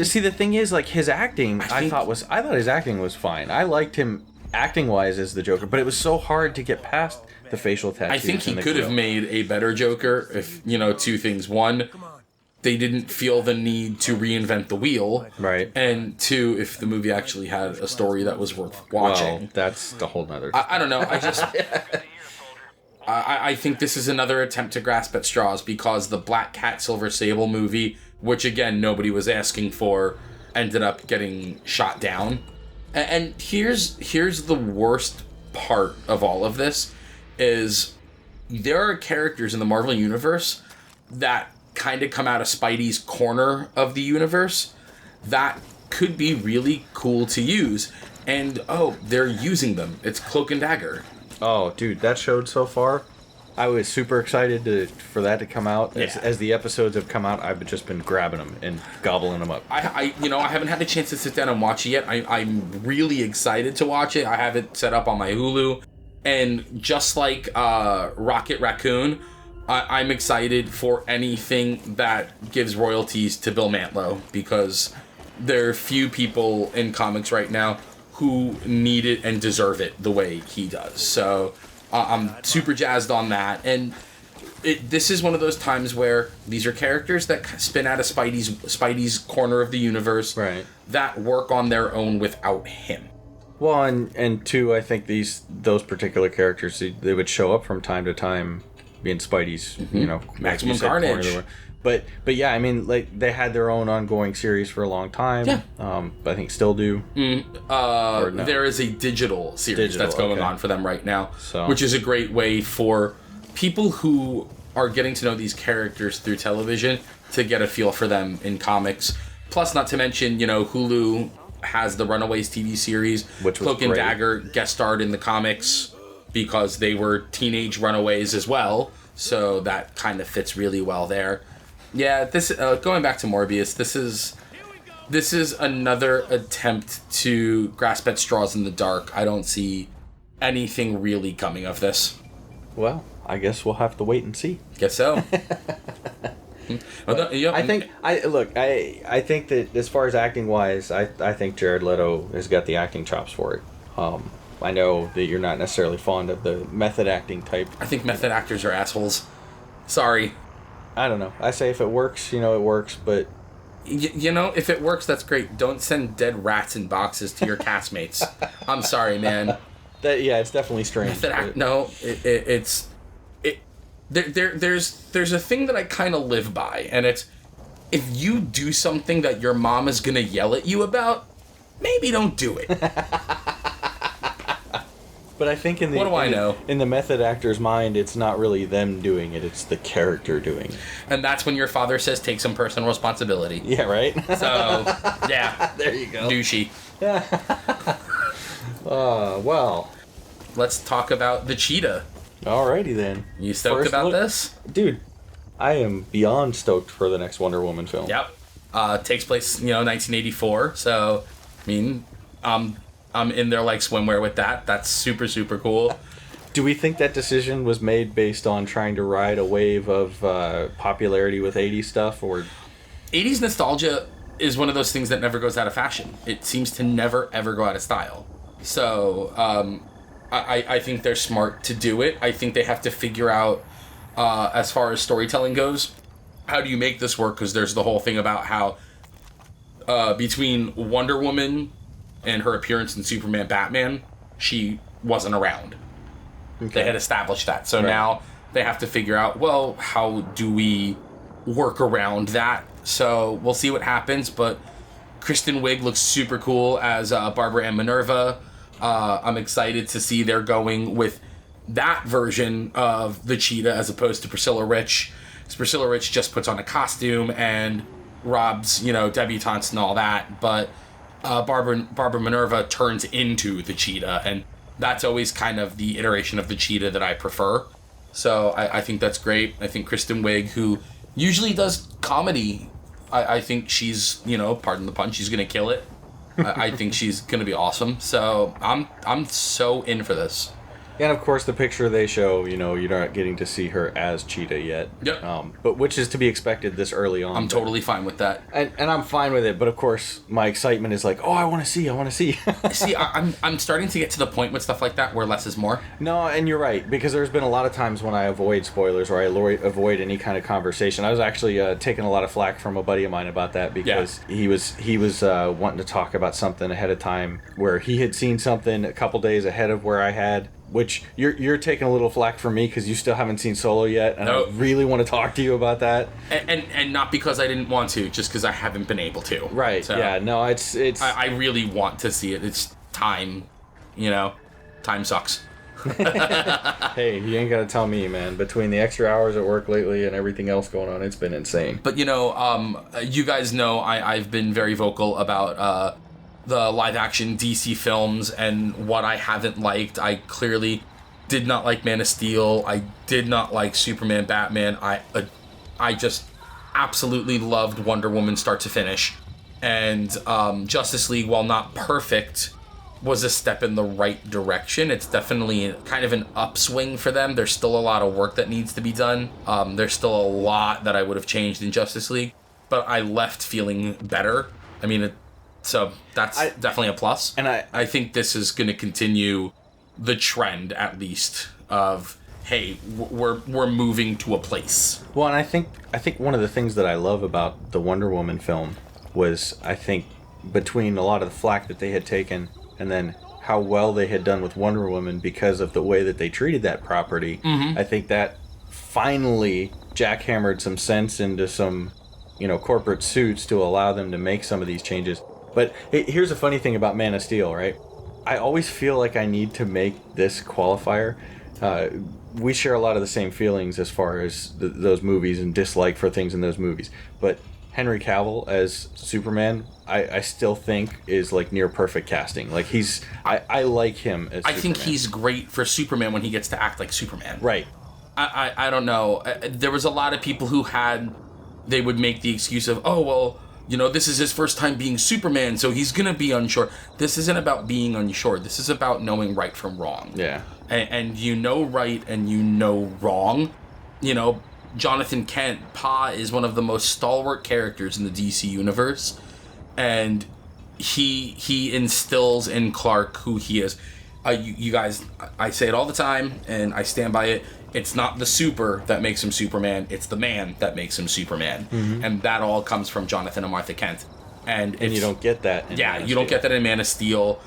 See, the thing is, like, his acting, I thought his acting was fine. I liked him acting-wise as the Joker, but it was so hard to get past the facial tattoos. I think he could have made a better Joker if, two things. One, they didn't feel the need to reinvent the wheel. Right. And two, if the movie actually had a story that was worth watching. Well, that's the whole nother... I don't know. I think this is another attempt to grasp at straws, because the Black Cat Silver Sable movie, which again nobody was asking for, ended up getting shot down. And here's the worst part of all of this, is there are characters in the Marvel Universe that kind of come out of Spidey's corner of the universe that could be really cool to use. And, they're using them. It's Cloak and Dagger. Oh, dude, that showed so far. I was super excited for that to come out. Yeah. As the episodes have come out, I've just been grabbing them and gobbling them up. I haven't had a chance to sit down and watch it yet. I'm really excited to watch it. I have it set up on my Hulu. And just like Rocket Raccoon, I'm excited for anything that gives royalties to Bill Mantlo, because there are few people in comics right now who need it and deserve it the way he does. So I'm super jazzed on that. And this is one of those times where these are characters that spin out of Spidey's corner of the universe, right, that work on their own without him. Well, and two, I think those particular characters, they would show up from time to time in Spidey's, Maximum Carnage. But yeah, I mean, like, they had their own ongoing series for a long time. Yeah. I think still do. No? There is a digital series that's going on for them right now, which is a great way for people who are getting to know these characters through television to get a feel for them in comics. Plus, not to mention, Hulu has the Runaways TV series, which was Cloak and Dagger guest starred in the comics because they were teenage runaways as well, so that kind of fits really well there. Yeah, this going back to Morbius, this is another attempt to grasp at straws in the dark. I don't see anything really coming of this. Well, I guess we'll have to wait and see. Guess so. I think that as far as acting wise, I think Jared Leto has got the acting chops for it. I know that you're not necessarily fond of the method acting type. I think method actors are assholes. Sorry. I don't know. I say if it works, it works, but... if it works, that's great. Don't send dead rats in boxes to your castmates. I'm sorry, man. It's definitely strange. There's a thing that I kind of live by, and it's, if you do something that your mom is going to yell at you about, maybe don't do it. But I think in the What do I know? In the method actor's mind, it's not really them doing it; it's the character doing it. And that's when your father says, take some personal responsibility. Yeah, right. So, yeah. There you go. Douchey. Well. Let's talk about the cheetah. Alrighty then. You stoked First about look- this? Dude, I am beyond stoked for the next Wonder Woman film. Yep. Takes place, 1984. So, I mean, I'm in there like swimwear with that. That's super, super cool. Do we think that decision was made based on trying to ride a wave of popularity with 80s stuff, or 80s nostalgia is one of those things that never goes out of fashion. It seems to never, ever go out of style. So, I think they're smart to do it. I think they have to figure out, as far as storytelling goes, how do you make this work? Because there's the whole thing about how between Wonder Woman and her appearance in Superman Batman, she wasn't around. okay. They had established that. So Right. now they have to figure out, well, how do we work around that? So we'll see what happens, but Kristen Wiig looks super cool as Barbara and Minerva. I'm excited to see they're going with that version of the cheetah as opposed to Priscilla Rich. Because Priscilla Rich just puts on a costume and robs, debutantes and all that, but Barbara Minerva turns into the cheetah, and that's always kind of the iteration of the cheetah that I prefer. So I think that's great. I think Kristen Wiig, who usually does comedy, I think she's, pardon the pun, she's gonna kill it. I think she's gonna be awesome. So I'm so in for this. And of course, the picture they show, you're not getting to see her as Cheetah yet. Yep. But which is to be expected this early on. I'm totally fine with that. And I'm fine with it, but of course, my excitement is like, oh, I want to see. See, I'm starting to get to the point with stuff like that where less is more. No, and you're right, because there's been a lot of times when I avoid spoilers or I avoid any kind of conversation. I was actually taking a lot of flack from a buddy of mine about that because he was wanting to talk about something ahead of time where he had seen something a couple days ahead of where I had. Which you're taking a little flack from me because you still haven't seen Solo yet, and Nope. I really want to talk to you about that. And not because I didn't want to, just because I haven't been able to. Right? So Yeah. No. It's. I really want to see it. It's time. Time sucks. Hey, you ain't gotta tell me, man. Between the extra hours at work lately and everything else going on, it's been insane. But you guys know I've been very vocal about the live action DC films and what I haven't liked. I clearly did not like Man of Steel. I did not like Superman Batman. I just absolutely loved Wonder Woman start to finish. And Justice League, while not perfect, was a step in the right direction. It's definitely kind of an upswing for them. There's still a lot of work that needs to be done. There's still a lot that I would have changed in Justice League, but I left feeling better. I mean, so that's definitely a plus. And I think this is going to continue the trend, at least, of, hey, we're moving to a place. Well, and I think one of the things that I love about the Wonder Woman film was, I think, between a lot of the flack that they had taken and then how well they had done with Wonder Woman because of the way that they treated that property, I think that finally jackhammered some sense into some, corporate suits to allow them to make some of these changes. But here's a funny thing about Man of Steel, right? I always feel like I need to make this qualifier. We share a lot of the same feelings as far as those movies and dislike for things in those movies. But Henry Cavill as Superman, I still think is like near perfect casting. Like I like him as Superman. I think he's great for Superman when he gets to act like Superman. Right. I don't know. There was a lot of people who they would make the excuse of, oh, well, this is his first time being Superman, so he's going to be unsure. This isn't about being unsure. This is about knowing right from wrong. Yeah. And right and wrong. Jonathan Kent, Pa, is one of the most stalwart characters in the DC universe. And he instills in Clark who he is. You guys, I say it all the time, and I stand by it. It's not the super that makes him Superman. It's the man that makes him Superman. Mm-hmm. And that all comes from Jonathan and Martha Kent. And you don't get that in Man of you don't get that in Man of Steel.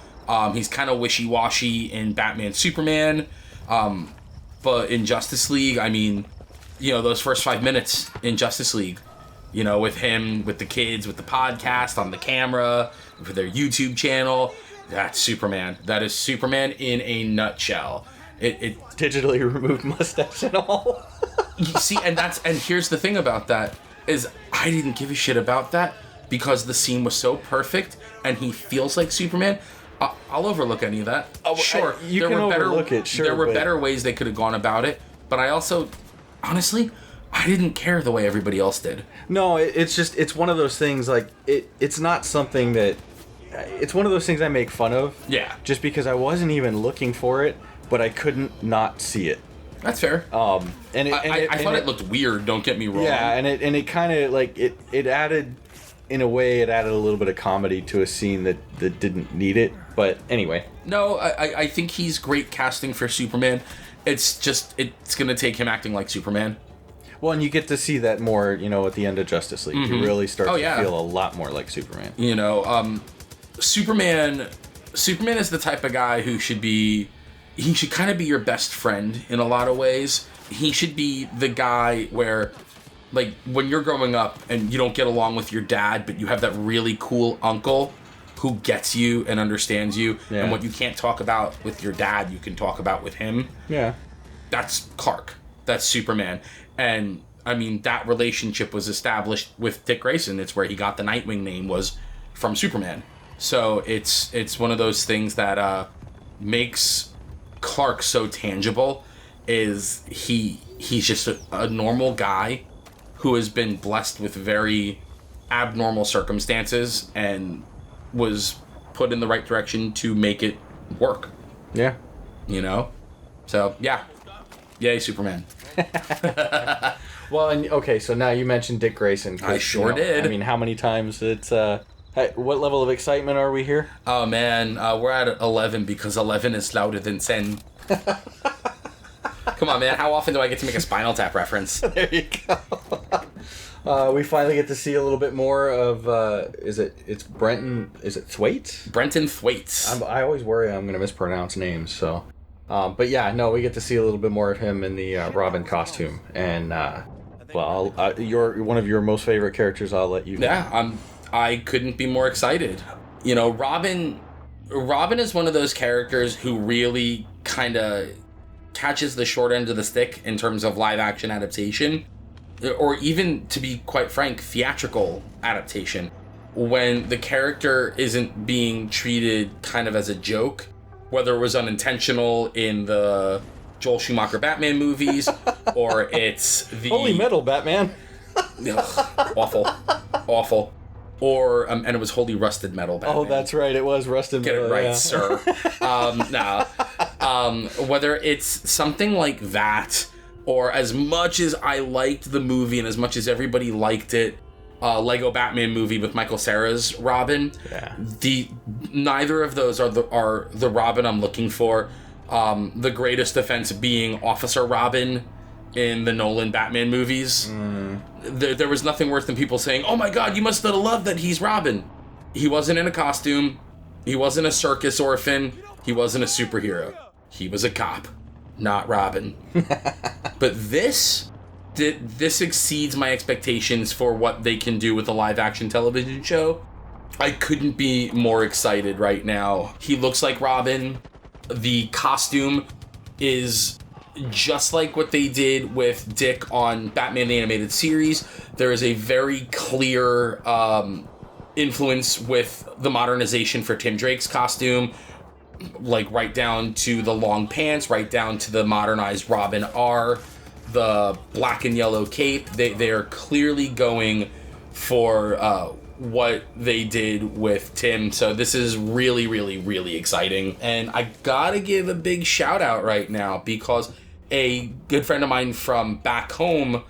He's kind of wishy-washy in Batman Superman. But in Justice League, I mean, those first 5 minutes in Justice League, with him, with the kids, with the podcast on the camera, with their YouTube channel, That's Superman. That is Superman in a nutshell. It Digitally removed mustache and all. You see, and here's the thing about that is I didn't give a shit about that because the scene was so perfect and he feels like Superman. I'll overlook any of that. Sure, you can overlook it. Sure, there were better ways they could have gone about it, but I also, honestly, I didn't care the way everybody else did. No, it's one of those things. Like it's not something that. It's one of those things I make fun of. Yeah. Just because I wasn't even looking for it, but I couldn't not see it. That's fair. I thought it looked weird. Don't get me wrong. Yeah, and it kind of like it added, in a way, it added a little bit of comedy to a scene that didn't need it. But anyway. No, I think he's great casting for Superman. It's just it's gonna take him acting like Superman. Well, and you get to see that more, at the end of Justice League. Mm-hmm. You really start to feel a lot more like Superman. Superman is the type of guy who should kind of be your best friend in a lot of ways. He should be the guy where, like, when you're growing up and you don't get along with your dad, but you have that really cool uncle who gets you and understands you, and what you can't talk about with your dad, you can talk about with him. Yeah. That's Clark. That's Superman. And, I mean, that relationship was established with Dick Grayson. It's where he got the Nightwing name, was from Superman. So it's one of those things that makes Clark so tangible. Is he's just a normal guy who has been blessed with very abnormal circumstances and was put in the right direction to make it work. Yeah. So yeah, yay Superman. Well, and okay, so now you mentioned Dick Grayson. I sure did. I mean, how many times it's what level of excitement are we here? Oh man, we're at 11 because 11 is louder than 10. Come on, man. How often do I get to make a Spinal Tap reference? There you go. We finally get to see a little bit more of, it's Brenton, is it Thwaites? Brenton Thwaites. I always worry I'm going to mispronounce names, so. But yeah, no, we get to see a little bit more of him in the Robin costume. And, you're one of your most favorite characters, I'll let you know. Yeah, I couldn't be more excited. Robin is one of those characters who really kind of catches the short end of the stick in terms of live action adaptation, or even, to be quite frank, theatrical adaptation, when the character isn't being treated kind of as a joke, whether it was unintentional in the Joel Schumacher Batman movies, or it's the... Holy metal, Batman! Awful. Or, and it was Holy Rusted Metal Batman. Oh, that's right, it was Rusted Metal. Get it right, sir. Whether it's something like that, or as much as I liked the movie and as much as everybody liked it, Lego Batman movie with Michael Cera's Robin, neither of those are the Robin I'm looking for. The greatest offense being Officer Robin in the Nolan Batman movies. There was nothing worse than people saying, "Oh my God, you must have loved that he's Robin." He wasn't in a costume. He wasn't a circus orphan. He wasn't a superhero. He was a cop, not Robin. But this exceeds my expectations for what they can do with a live-action television show. I couldn't be more excited right now. He looks like Robin. The costume is just like what they did with Dick on Batman the Animated Series. There is a very clear influence with the modernization for Tim Drake's costume, like right down to the long pants, right down to the modernized Robin R, the black and yellow cape. They are clearly going for what they did with Tim. So this is really, really, really exciting. And I gotta give a big shout out right now because a good friend of mine from back home,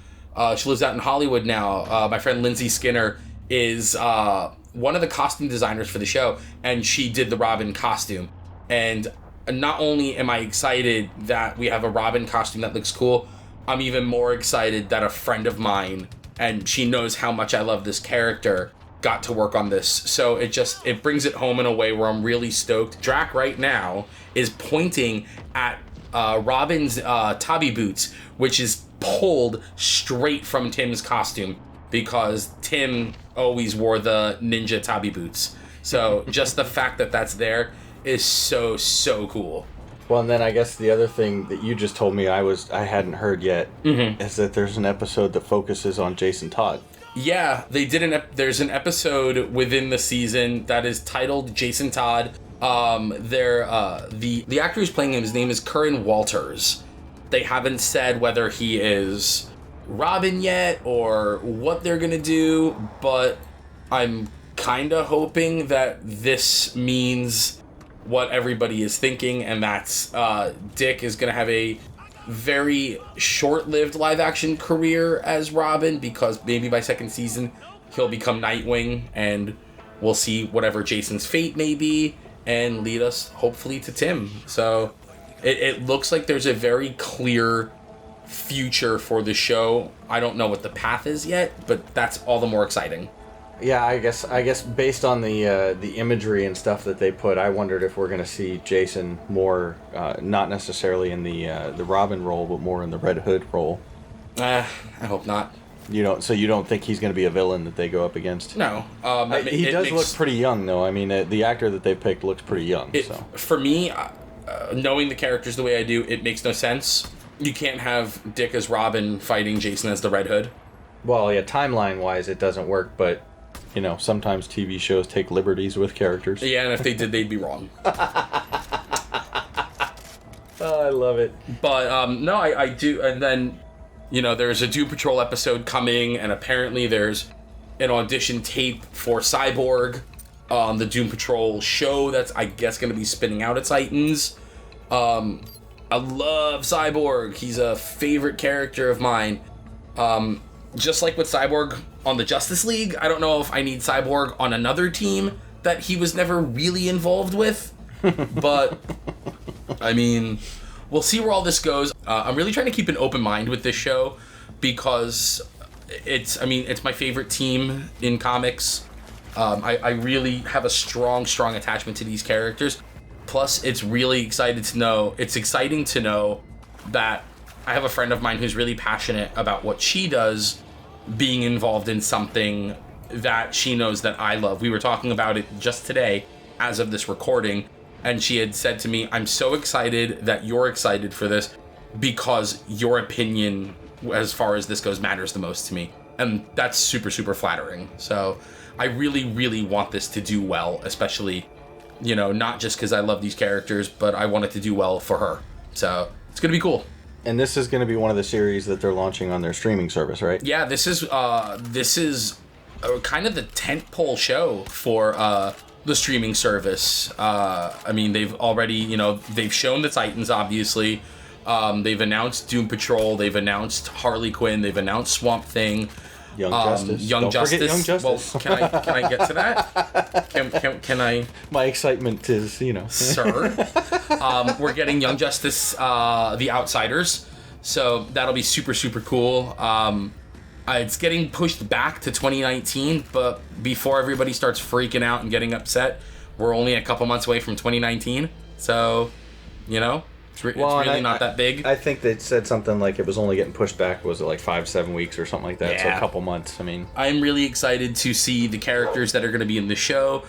she lives out in Hollywood now, my friend Lindsay Skinner is one of the costume designers for the show, and she did the Robin costume. And not only am I excited that we have a Robin costume that looks cool, I'm even more excited that a friend of mine, and she knows how much I love this character, got to work on this. So it brings it home in a way where I'm really stoked. Drac right now is pointing at Robin's tabi boots, which is pulled straight from Tim's costume because Tim always wore the ninja tabi boots. So just the fact that that's there is so cool. Well, and then I guess the other thing that you just told me I hadn't heard yet is that there's an episode that focuses on Jason Todd. Yeah, they did there's an episode within the season that is titled Jason Todd. The actor who's playing him, his name is Curran Walters. They haven't said whether he is Robin yet or what they're gonna do, but I'm kinda hoping that this means what everybody is thinking, and that's Dick is gonna have a very short-lived live-action career as Robin, because maybe by second season he'll become Nightwing, and we'll see whatever Jason's fate may be, and lead us hopefully to Tim. So it looks like there's a very clear future for the show. I don't know what the path is yet, but that's all the more exciting. Yeah, I guess based on the imagery and stuff that they put, I wondered if we're going to see Jason more, not necessarily in the Robin role, but more in the Red Hood role. I hope not. You don't think he's going to be a villain that they go up against? No. He does look pretty young, though. I mean, the actor that they picked looks pretty young. For me, knowing the characters the way I do, it makes no sense. You can't have Dick as Robin fighting Jason as the Red Hood. Well, yeah, timeline-wise, it doesn't work, but sometimes TV shows take liberties with characters. Yeah, and if they did, they'd be wrong. Oh, I love it. But, no, I do. And then, there's a Doom Patrol episode coming, and apparently there's an audition tape for Cyborg on the Doom Patrol show that's, I guess, going to be spinning out at Titans. I love Cyborg. He's a favorite character of mine. Just like with Cyborg on the Justice League, I don't know if I need Cyborg on another team that he was never really involved with. But, I mean, we'll see where all this goes. I'm really trying to keep an open mind with this show because it's my favorite team in comics. I really have a strong attachment to these characters. Plus, it's exciting to know that I have a friend of mine who's really passionate about what she does, being involved in something that she knows that I love. We were talking about it just today as of this recording, and she had said to me, I'm so excited that you're excited for this because your opinion as far as this goes matters the most to me. And that's super flattering. So I really want this to do well, especially, not just because I love these characters, but I want it to do well for her. So it's going to be cool. And this is going to be one of the series that they're launching on their streaming service, right? Yeah, this is kind of the tentpole show for the streaming service. They've already, they've shown the Titans, obviously. They've announced Doom Patrol. They've announced Harley Quinn. They've announced Swamp Thing. Young Justice. Don't forget Young Justice. Well, can I get to that? Can I? My excitement is, Sir. We're getting Young Justice, The Outsiders. So that'll be super cool. It's getting pushed back to 2019, but before everybody starts freaking out and getting upset, we're only a couple months away from 2019. So, it's really not that big. I think they said something like it was only getting pushed back, was it like 5-7 weeks or something like that? Yeah. So a couple months. I'm really excited to see the characters that are going to be in the show.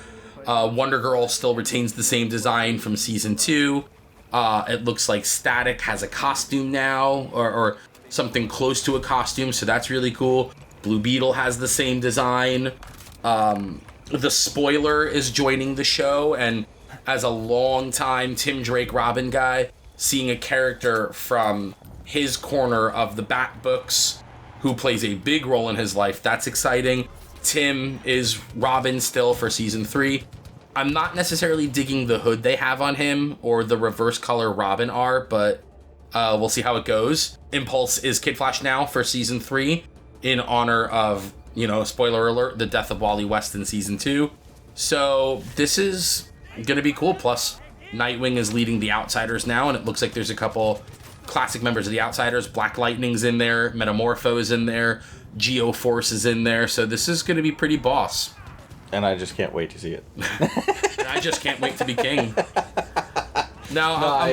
Wonder Girl still retains the same design from season 2. It looks like Static has a costume now, or something close to a costume, so that's really cool. Blue Beetle has the same design. The Spoiler is joining the show, and as a long-time Tim Drake Robin guy, seeing a character from his corner of the Bat books who plays a big role in his life, that's exciting. Tim is Robin still for season 3. I'm not necessarily digging the hood they have on him or the reverse color Robin are, but we'll see how it goes. Impulse is Kid Flash now for season 3 in honor of, spoiler alert, the death of Wally West in season 2. So this is going to be cool. Plus, Nightwing is leading the Outsiders now, and it looks like there's a couple classic members of the Outsiders. Black Lightning's in there, Metamorpho is in there, Geo-Force is in there, so this is going to be pretty boss. And I just can't wait to see it. And I just can't wait to be king. Now,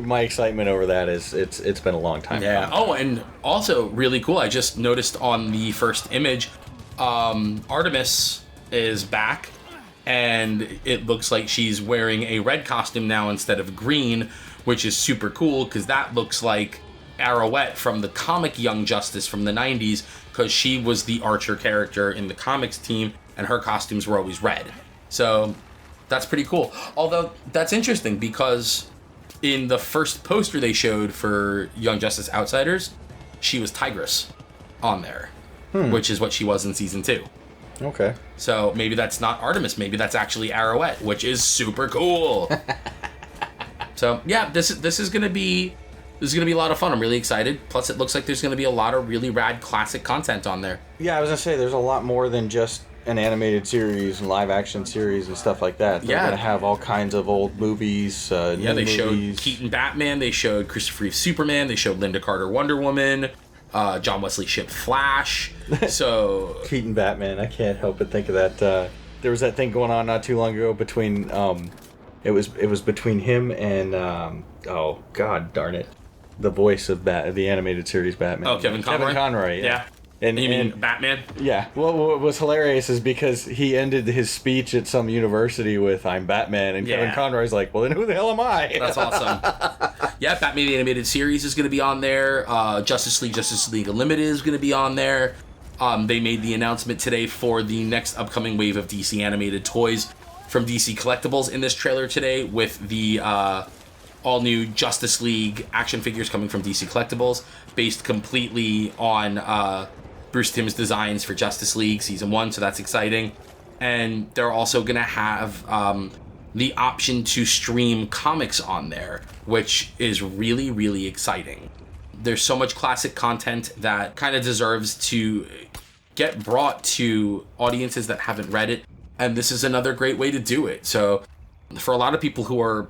my excitement over that is it's been a long time. Yeah. Oh, and also really cool. I just noticed on the first image, Artemis is back. and it looks like she's wearing a red costume now instead of green, which is super cool because that looks like Arrowette from the comic Young Justice from the 90s, because she was the Archer character in the comics team and her costumes were always red. So that's pretty cool. Although that's interesting because in the first poster they showed for Young Justice Outsiders, she was Tigress on there, which is what she was in season 2. Okay. So maybe that's not Artemis, maybe that's actually Arrowette, which is super cool. So yeah, this is gonna be a lot of fun. I'm really excited. Plus, it looks like there's gonna be a lot of really rad classic content on there. Yeah, I was gonna say there's a lot more than just an animated series and live action series and stuff like that. They're gonna have all kinds of old movies. They showed Keaton Batman. They showed Christopher Reeve Superman. They showed Linda Carter Wonder Woman. John Wesley Shipp Flash. So Keaton Batman. I can't help but think of that. There was that thing going on not too long ago between it was between him and oh god darn it, the voice of the animated series Batman. Oh, Kevin Conroy. Kevin Conroy. Yeah. And you mean Batman? Yeah. Well, what was hilarious is because he ended his speech at some university with "I'm Batman," and Kevin Conroy's like, "Well, then who the hell am I?" That's awesome. Yeah, Batman the Animated Series is going to be on there. Justice League Unlimited is going to be on there. They made the announcement today for the next upcoming wave of DC animated toys from DC Collectibles in this trailer today, with the all new Justice League action figures coming from DC Collectibles, based completely on Bruce Timm's designs for Justice League Season 1, so that's exciting. And they're also going to have the option to stream comics on there, which is really, really exciting. There's so much classic content that kind of deserves to get brought to audiences that haven't read it, and this is another great way to do it. So for a lot of people who are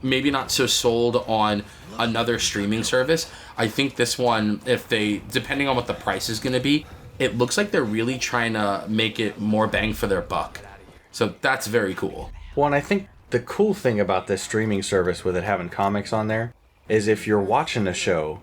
maybe not so sold on another streaming service, I think this one, if they, depending on what the price is going to be, it looks like they're really trying to make it more bang for their buck. So that's very cool. Well, and I think the cool thing about this streaming service with it having comics on there is if you're watching a show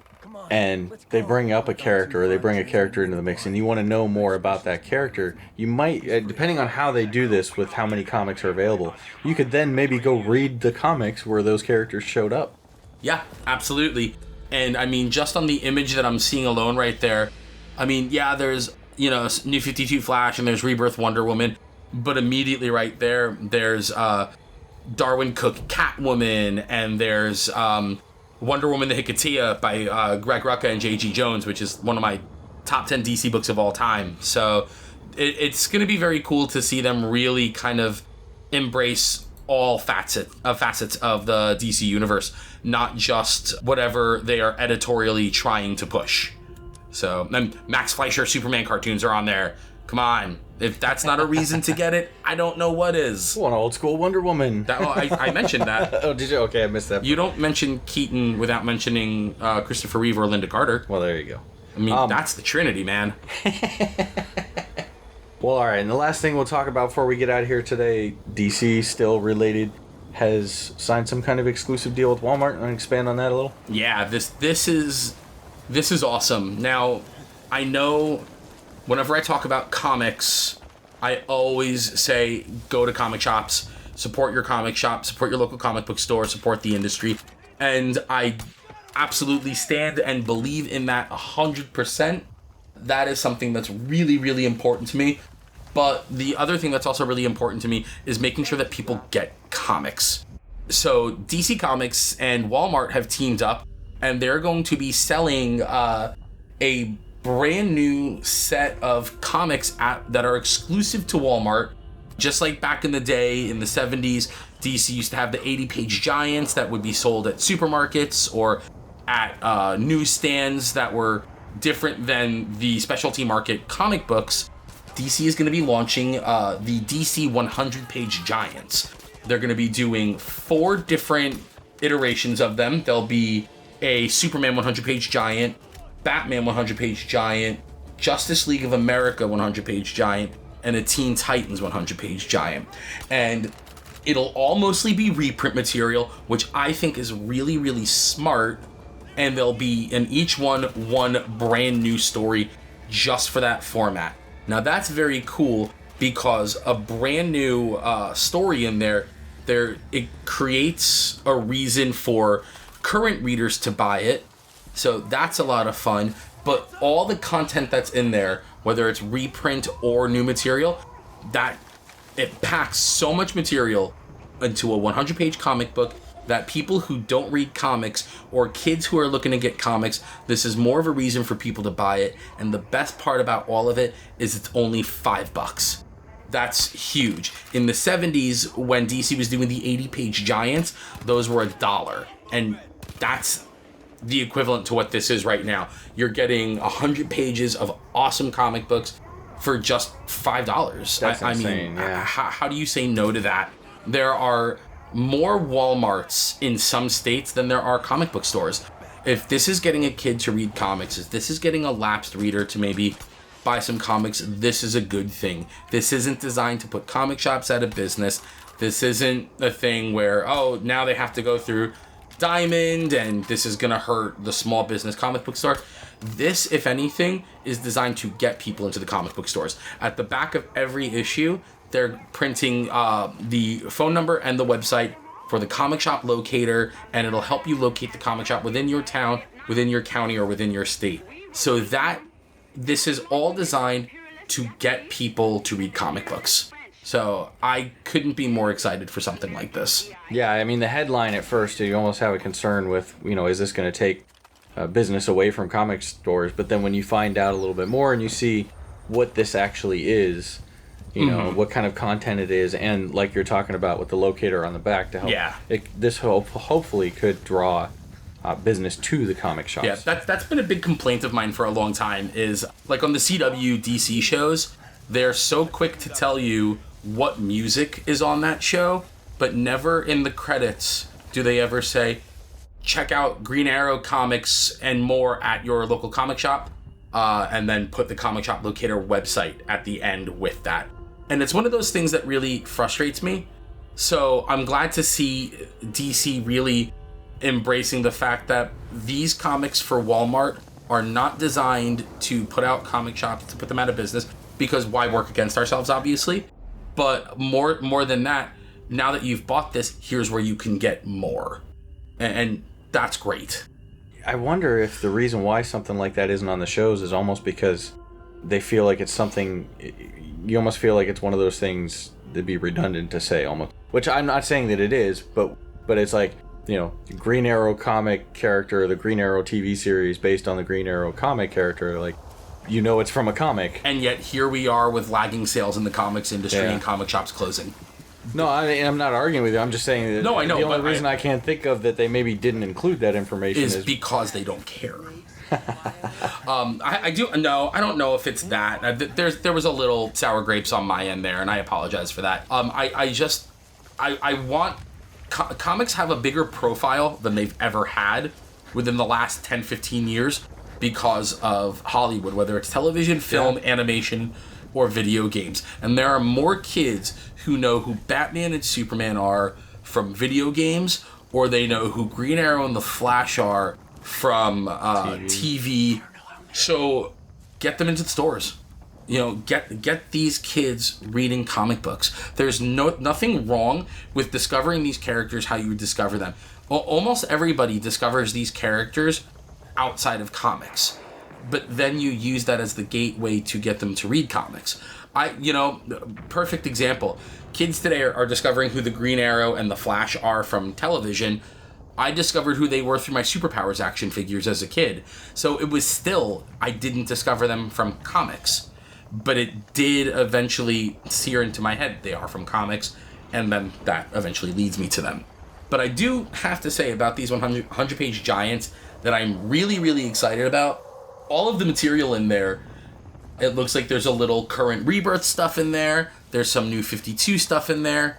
and they bring up a character or they bring a character into the mix and you want to know more about that character, you might, depending on how they do this with how many comics are available, you could then maybe go read the comics where those characters showed up. Yeah, absolutely. And I mean, just on the image that I'm seeing alone right there, I mean, yeah, there's, New 52 Flash and there's Rebirth Wonder Woman, but immediately right there, there's Darwin Cook Catwoman, and there's Wonder Woman the Hecate by Greg Rucka and J.G. Jones, which is one of my top 10 DC books of all time. So it's going to be very cool to see them really kind of embrace all facets of the DC universe, not just whatever they are editorially trying to push. So, and Max Fleischer Superman cartoons are on there. Come on. If that's not a reason to get it, I don't know what is. Well, an old school Wonder Woman. I mentioned that. Oh, did you? Okay, I missed that. You don't mention Keaton without mentioning Christopher Reeve or Linda Carter. Well, there you go. I mean, that's the Trinity, man. Well, all right, and the last thing we'll talk about before we get out of here today, DC, still related, has signed some kind of exclusive deal with Walmart. Want to expand on that a little? Yeah, this is awesome. Now, I know whenever I talk about comics, I always say go to comic shops, support your comic shop, support your local comic book store, support the industry. And I absolutely stand and believe in that 100%. That is something that's really, really important to me. But the other thing that's also really important to me is making sure that people get comics. So DC Comics and Walmart have teamed up, and they're going to be selling a brand new set of comics that are exclusive to Walmart. Just like back in the day, in the 70s, DC used to have the 80-page giants that would be sold at supermarkets or at newsstands that were different than the specialty market comic books. DC is going to be launching the DC 100-page giants. They're going to be doing 4 different iterations of them. There'll be a Superman 100-page giant, Batman 100-page giant, Justice League of America 100-page giant, and a Teen Titans 100-page giant. And it'll all mostly be reprint material, which I think is really, really smart. And there'll be in each one brand new story just for that format. Now that's very cool, because a brand new story in there, it creates a reason for current readers to buy it. So that's a lot of fun. But all the content that's in there, whether it's reprint or new material, that it packs so much material into a 100-page comic book that people who don't read comics or kids who are looking to get comics, this is more of a reason for people to buy it. And the best part about all of it is it's only $5. That's huge. In the 70s, when DC was doing the 80-page giants, those were $1. And that's the equivalent to what this is right now. You're getting 100 pages of awesome comic books for just $5. That's I insane, mean, yeah. how do you say no to that? There are more Walmarts in some states than there are comic book stores. If this is getting a kid to read comics, if this is getting a lapsed reader to maybe buy some comics, this is a good thing. This isn't designed to put comic shops out of business. This isn't a thing where, oh, now they have to go through Diamond and this is going to hurt the small business comic book store. This, if anything, is designed to get people into the comic book stores. At the back of every issue, they're printing the phone number and the website for the comic shop locator, and it'll help you locate the comic shop within your town, within your county, or within your state. So this is all designed to get people to read comic books. So I couldn't be more excited for something like this. Yeah, I mean, the headline at first, you almost have a concern with, is this going to take business away from comic stores? But then when you find out a little bit more and you see what this actually is, what kind of content it is, and like you're talking about with the locator on the back to help, this hopefully could draw business to the comic shops. Yeah, that's been a big complaint of mine for a long time, is like on the CW DC shows, they're so quick to tell you what music is on that show, but never in the credits do they ever say, check out Green Arrow comics and more at your local comic shop, and then put the comic shop locator website at the end with that. And it's one of those things that really frustrates me. So I'm glad to see DC really embracing the fact that these comics for Walmart are not designed to put out comic shops, to put them out of business, because why work against ourselves, obviously? But more than that, now that you've bought this, here's where you can get more. And that's great. I wonder if the reason why something like that isn't on the shows is almost because they feel like it's something, you almost feel like it's one of those things that'd be redundant to say almost. Which I'm not saying that it is, but it's like, Green Arrow comic character, the Green Arrow TV series based on the Green Arrow comic character, like, it's from a comic. And yet here we are with lagging sales in the comics industry and comic shops closing. No, I'm not arguing with you. I'm just saying that no, I know, the only reason I can't think of that they maybe didn't include that information is because they don't care. I don't know if it's that. There was a little sour grapes on my end there, and I apologize for that. I want comics have a bigger profile than they've ever had within the last 10, 15 years because of Hollywood, whether it's television, film, animation, or video games. And there are more kids who know who Batman and Superman are from video games, or they know who Green Arrow and the Flash are from TV. So get them into the stores. Get these kids reading comic books. There's nothing wrong with discovering these characters how you discover them. Almost everybody discovers these characters outside of comics, but then you use that as the gateway to get them to read comics. Perfect example. Kids today are discovering who the Green Arrow and the Flash are from television. I discovered who they were through my Superpowers action figures as a kid. So it was still, I didn't discover them from comics, but it did eventually sear into my head. They are from comics, and then that eventually leads me to them. But I do have to say about these 100-page giants that I'm really, really excited about. All of the material in there, it looks like there's a little current Rebirth stuff in there. There's some new 52 stuff in there.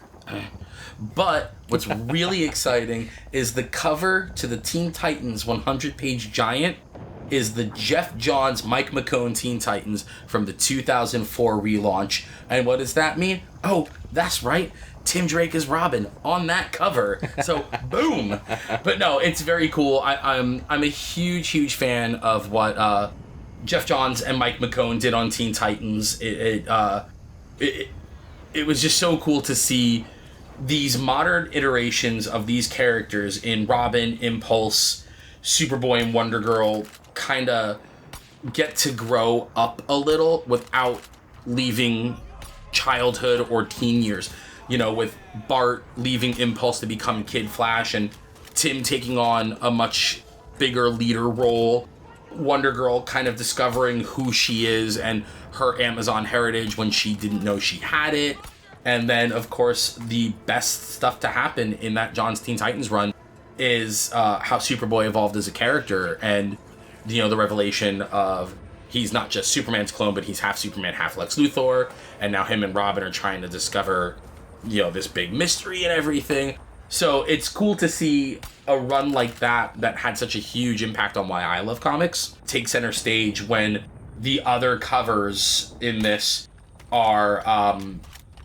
But what's really exciting is the cover to the Teen Titans 100-page giant is the Jeff Johns, Mike McKone Teen Titans from the 2004 relaunch. And what does that mean? Oh, that's right. Tim Drake is Robin on that cover. So boom. But no, it's very cool. I'm a huge fan of what Jeff Johns and Mike McKone did on Teen Titans. It it was just so cool to see these modern iterations of these characters in Robin, Impulse, Superboy, and Wonder Girl kind of get to grow up a little without leaving childhood or teen years. You know, with Bart leaving Impulse to become Kid Flash and Tim taking on a much bigger leader role. Wonder Girl kind of discovering who she is and her Amazon heritage when she didn't know she had it. And then, of course, the best stuff to happen in that John's Teen Titans run is how Superboy evolved as a character, and, you know, the revelation of he's not just Superman's clone, but he's half Superman, half Lex Luthor, and now him and Robin are trying to discover, you know, this big mystery and everything. So it's cool to see a run like that had such a huge impact on why I love comics take center stage when the other covers in this are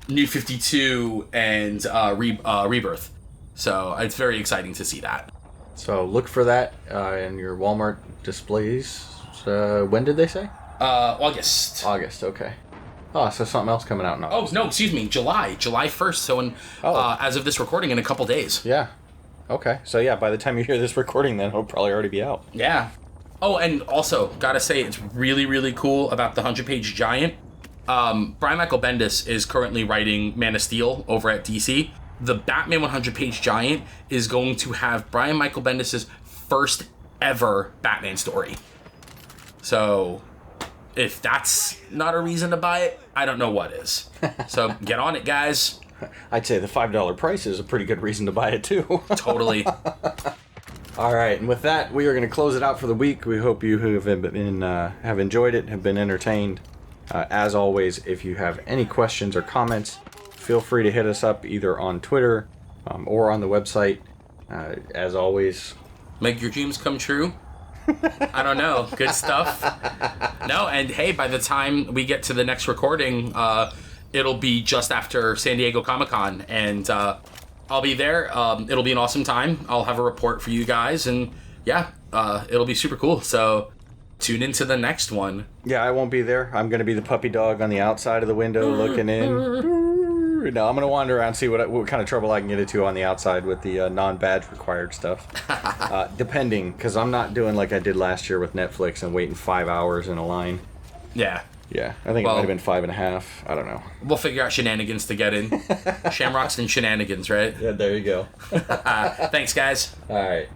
New 52 and Rebirth. So it's very exciting to see that. So look for that in your Walmart displays. When did they say? August. August, okay. Oh, so something else coming out in August. Oh, no, excuse me, July 1st. So as of this recording, in a couple days. Yeah. Okay. So yeah, by the time you hear this recording, then it'll probably already be out. Yeah. Oh, and also, gotta say, it's really, really cool about the 100-page giant. Brian Michael Bendis is currently writing Man of Steel over at DC. The Batman 100-page giant is going to have Brian Michael Bendis' first ever Batman story. So, if that's not a reason to buy it, I don't know what is. So, get on it, guys. I'd say the $5 price is a pretty good reason to buy it, too. Totally. All right, and with that, we are going to close it out for the week. We hope you have enjoyed it, have been entertained. As always, if you have any questions or comments, feel free to hit us up either on Twitter or on the website. As always, make your dreams come true. I don't know. Good stuff. No, and hey, by the time we get to the next recording, it'll be just after San Diego Comic-Con, and I'll be there. It'll be an awesome time. I'll have a report for you guys, and yeah, it'll be super cool. So tune into the next one. Yeah, I won't be there. I'm going to be the puppy dog on the outside of the window looking in. No, I'm going to wander around and see what kind of trouble I can get into on the outside with the non-badge required stuff. Depending, because I'm not doing like I did last year with Netflix and waiting 5 hours in a line. Yeah. Yeah, I think it might have been 5.5. I don't know. We'll figure out shenanigans to get in. Shamrocks and shenanigans, right? Yeah, there you go. Thanks, guys. All right.